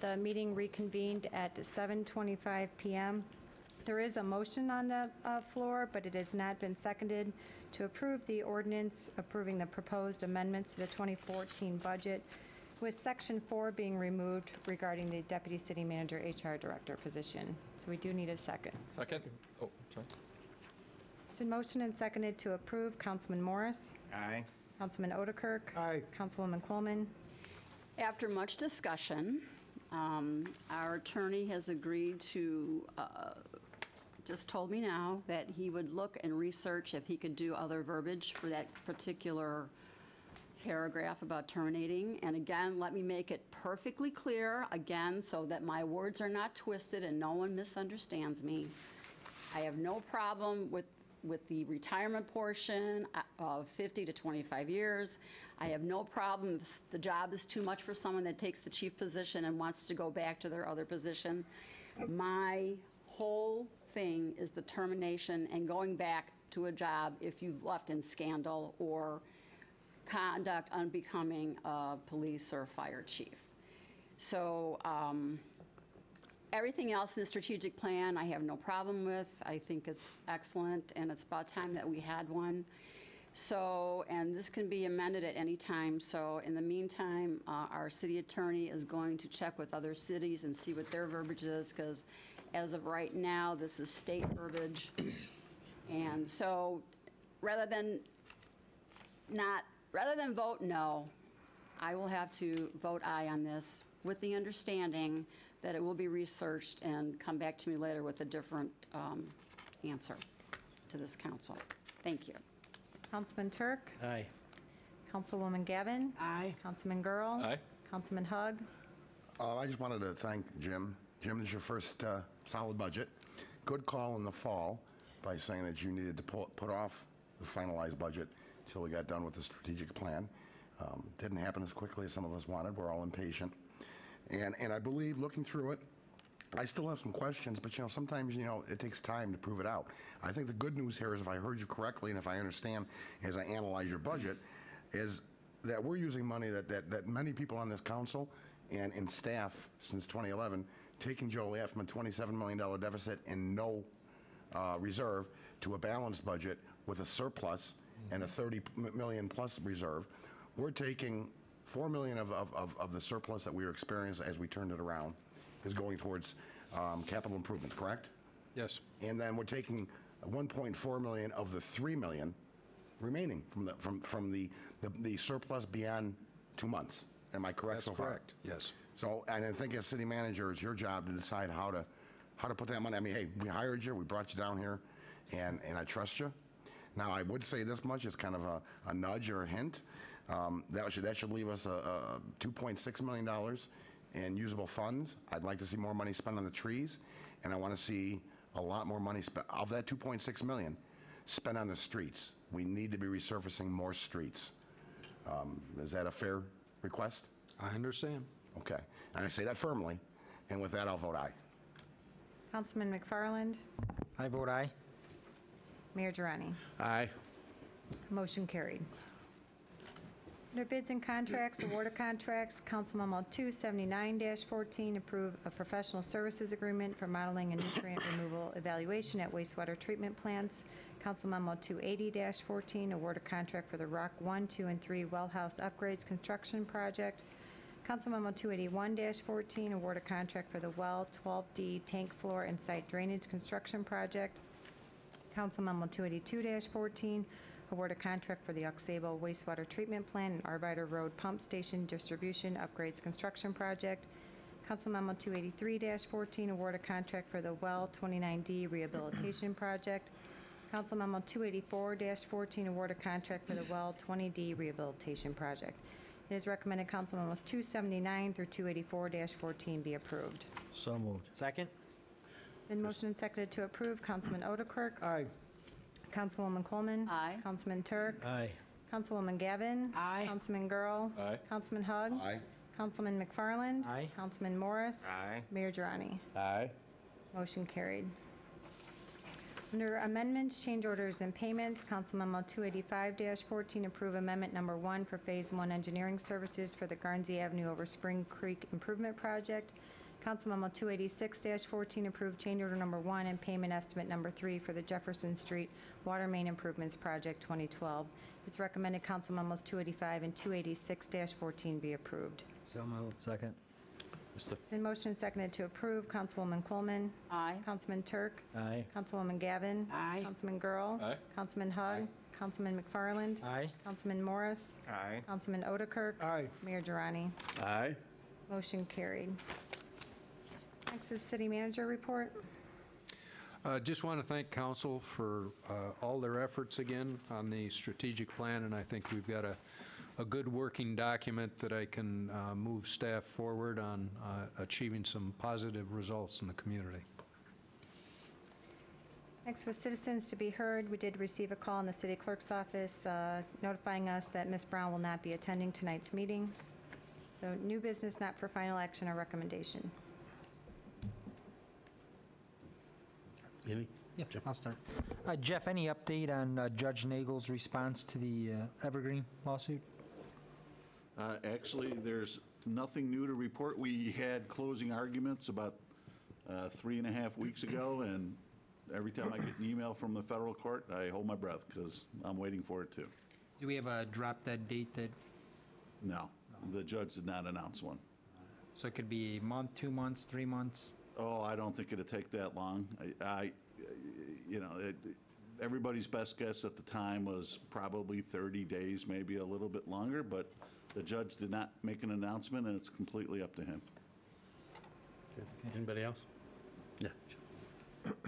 the meeting reconvened at 7:25 PM. There is a motion on the floor, but it has not been seconded to approve the ordinance approving the proposed amendments to the 2014 budget, with Section 4 being removed regarding the Deputy City Manager HR Director position. So we do need a second. Second? Oh, sorry. It's been motioned and seconded to approve. Councilman Morris? Aye. Councilman Otterkirk? Aye. Councilwoman Coleman? After much discussion, our attorney has agreed to, just told me now, that he would look and research if he could do other verbiage for that particular paragraph about terminating. And again, let me make it perfectly clear, again, so that my words are not twisted and no one misunderstands me. I have no problem with the retirement portion of 50 to 25 years. I have no problem if the job is too much for someone that takes the chief position and wants to go back to their other position. My whole thing is the termination and going back to a job if you've left in scandal or conduct unbecoming a police or fire chief. So everything else in the strategic plan, I have no problem with. I think it's excellent, and it's about time that we had one. So, and this can be amended at any time. So in the meantime, our city attorney is going to check with other cities and see what their verbiage is, because as of right now, this is state verbiage. And so rather than vote no, I will have to vote aye on this with the understanding that it will be researched and come back to me later with a different answer to this council. Thank you. Councilman Turk? Aye. Councilwoman Gavin? Aye. Councilman Girl? Aye. Councilman Hug? I just wanted to thank Jim. Jim, this is your first solid budget. Good call in the fall by saying that you needed to put off the finalized budget until we got done with the strategic plan. Didn't happen as quickly as some of us wanted. We're all impatient. And I believe, looking through it, I still have some questions, but sometimes it takes time to prove it out. I think the good news here is, if I heard you correctly and if I understand as I analyze your budget, is that we're using money that many people on this council and in staff since 2011, taking Joliet from a $27 million deficit and no reserve to a balanced budget with a surplus and a 30 million plus reserve. We're taking $4 million of the surplus that we were experiencing as we turned it around is going towards capital improvements, correct? Yes. And then we're taking 1.4 million of the 3 million remaining from the surplus beyond 2 months. Am I correct so far? That's correct, yes. So, and I think as city manager, it's your job to decide how to put that money. I mean, hey, we hired you, we brought you down here, and I trust you. Now, I would say this much, it's kind of a nudge or a hint. That should leave us $2.6 million in usable funds. I'd like to see more money spent on the trees, and I want to see a lot more money spent, of that $2.6 million, spent on the streets. We need to be resurfacing more streets. Is that a fair request? I understand. Okay, and I say that firmly, and with that, I'll vote aye. Councilman McFarland? I vote aye. Mayor Durrani? Aye. Motion carried. Under bids and contracts, award of contracts, Council Memo 279-14, approve a professional services agreement for modeling and nutrient removal evaluation at wastewater treatment plants. Council Memo 280-14, award a contract for the Rock 1, 2, and 3 well house upgrades construction project. Council Memo 281-14, award a contract for the well 12D tank floor and site drainage construction project. Council Memo 282-14, award a contract for the Oxabo wastewater treatment plant and Arbiter Road pump station distribution upgrades construction project. Council Memo 283-14, award a contract for the well 29D rehabilitation project. Council Memo 284-14, award a contract for the well 20D rehabilitation project. It is recommended Council Memos 279 through 284-14 be approved. So moved. Second? Been motion and seconded to approve. Councilman Otterkirk? Aye. Councilwoman Coleman? Aye. Councilman Turk? Aye. Councilwoman Gavin? Aye. Councilman Girl? Aye. Councilman Hug? Aye. Councilman McFarland? Aye. Councilman Morris? Aye. Mayor Durrani? Aye. Motion carried. Under amendments, change orders, and payments, Council Memo 285-14, approve Amendment Number 1 for Phase 1 engineering services for the Garnsey Avenue over Spring Creek Improvement Project. Council Memo 286-14, approve change order number 1 and payment estimate number 3 for the Jefferson Street Water Main Improvements Project 2012. It's recommended Council Memos 285 and 286-14 be approved. So moved. Second. It's been motion and seconded to approve. Councilwoman Coleman. Aye. Councilman Turk. Aye. Councilwoman Gavin. Aye. Councilman Girl. Aye. Councilman Hug. Councilman McFarland. Aye. Councilman Morris. Aye. Councilman Otterkirk. Aye. Mayor Durrani. Aye. Motion carried. Next is city manager report. Just want to thank council for all their efforts again on the strategic plan, and I think we've got a good working document that I can move staff forward on achieving some positive results in the community. Next was citizens to be heard. We did receive a call in the city clerk's office notifying us that Ms. Brown will not be attending tonight's meeting. So new business not for final action or recommendation. Any? Yeah, I'll start. Jeff, any update on Judge Nagel's response to the Evergreen lawsuit? Actually, there's nothing new to report. We had closing arguments about 3.5 weeks ago, and every time I get an email from the federal court, I hold my breath because I'm waiting for it too. Do we have a drop dead date that, No, the judge did not announce one. so it could be a month, 2 months, 3 months? Oh, I don't think it'd take that long. Everybody's best guess at the time was probably 30 days, maybe a little bit longer, but the judge did not make an announcement, and it's completely up to him. Anybody else? Yeah.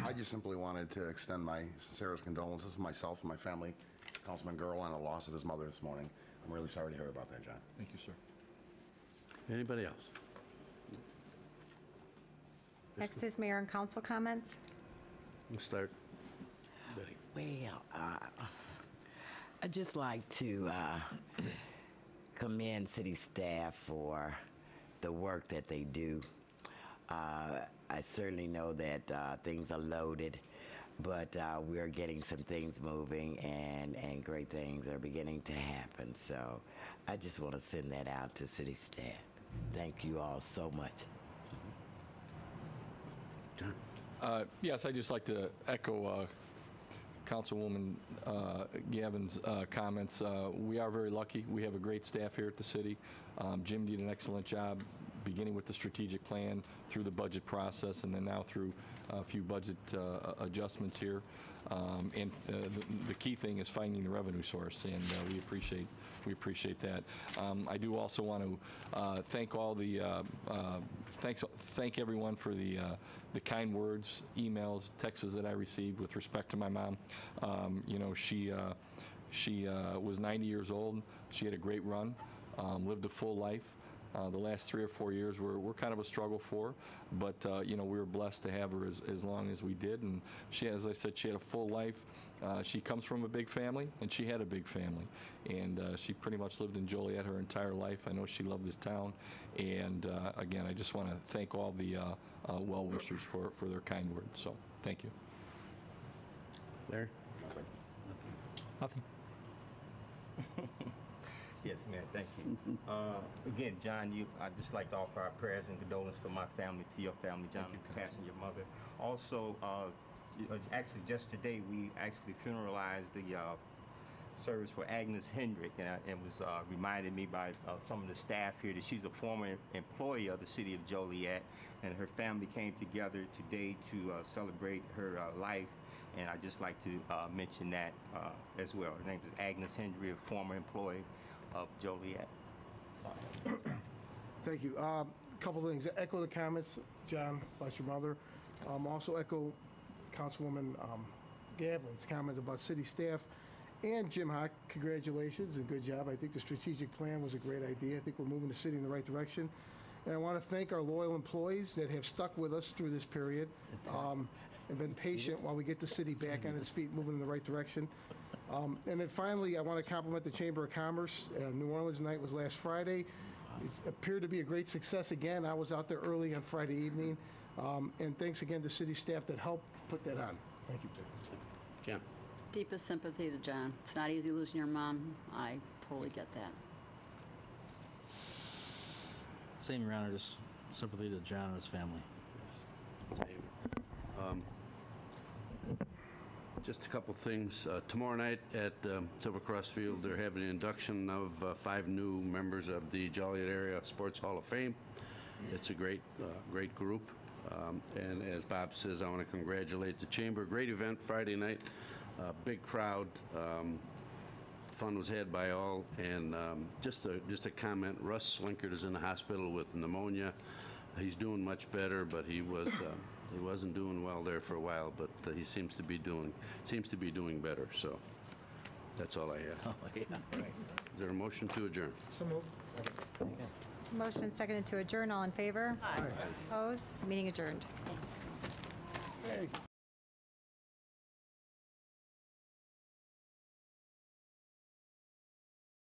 I just simply wanted to extend my sincerest condolences to myself and my family, Councilman Girl, on the loss of his mother this morning. I'm really sorry to hear about that, John. Thank you, sir. Anybody else? Next is mayor and council comments. We'll start. Betty. Well, I'd just like to commend city staff for the work that they do. I certainly know that things are loaded, but we're getting some things moving, and great things are beginning to happen. So I just want to send that out to city staff. Thank you all so much. Yes, I'd just like to echo Councilwoman Gavin's comments. We are very lucky. We have a great staff here at the city. Jim did an excellent job, beginning with the strategic plan, through the budget process, and then now through a few budget adjustments here. And the key thing is finding the revenue source, and we appreciate that. I do also want to thank all the thank everyone for the kind words, emails, texts that I received with respect to my mom. She was 90 years old. She had a great run, lived a full life. The last 3 or 4 years were kind of a struggle for her, but we were blessed to have her as long as we did. And she, as I said, she had a full life. She comes from a big family, and she had a big family. And she pretty much lived in Joliet her entire life. I know she loved this town. And again, I just want to thank all the well-wishers for their kind words. So thank you. Larry? Nothing. Yes, Mayor, thank you. Again, John, I'd just like to offer our prayers and condolences for my family, to your family, John, passing your mother. Also, actually, just today, we actually funeralized the service for Agnes Hendrick, and it was reminded me by some of the staff here that she's a former employee of the city of Joliet, and her family came together today to celebrate her life. And I'd just like to mention that as well. Her name is Agnes Hendry, a former employee of Joliet. Sorry. Thank you. A couple of things. Echo the comments, John, about your mother. Also echo Councilwoman Gavin's comments about city staff. And Jim Hock, congratulations and good job. I think the strategic plan was a great idea. I think we're moving the city in the right direction. And I want to thank our loyal employees that have stuck with us through this period and been patient while we get the city back on its feet, moving in the right direction. And then finally, I want to compliment the Chamber of Commerce. New Orleans night was last Friday. It appeared to be a great success again. I was out there early on Friday evening. And thanks again to city staff that helped put that on. Thank you. Jan? Deepest sympathy to John. It's not easy losing your mom. I totally get that. Same, Your Honor, just sympathy to John and his family. Just a couple things. Tomorrow night at Silver Cross Field, they're having an induction of 5 new members of the Joliet Area Sports Hall of Fame. It's a great group. And as Bob says, I want to congratulate the Chamber. Great event Friday night. Big crowd. Fun was had by all. And just a comment, Russ Slinkert is in the hospital with pneumonia. He's doing much better, but he wasn't doing well there for a while, but he seems to be doing better. So that's all I have. Oh, yeah. Is there a motion to adjourn? So moved. Motion seconded to adjourn. All in favor? Aye. Opposed? Meeting adjourned. Hey.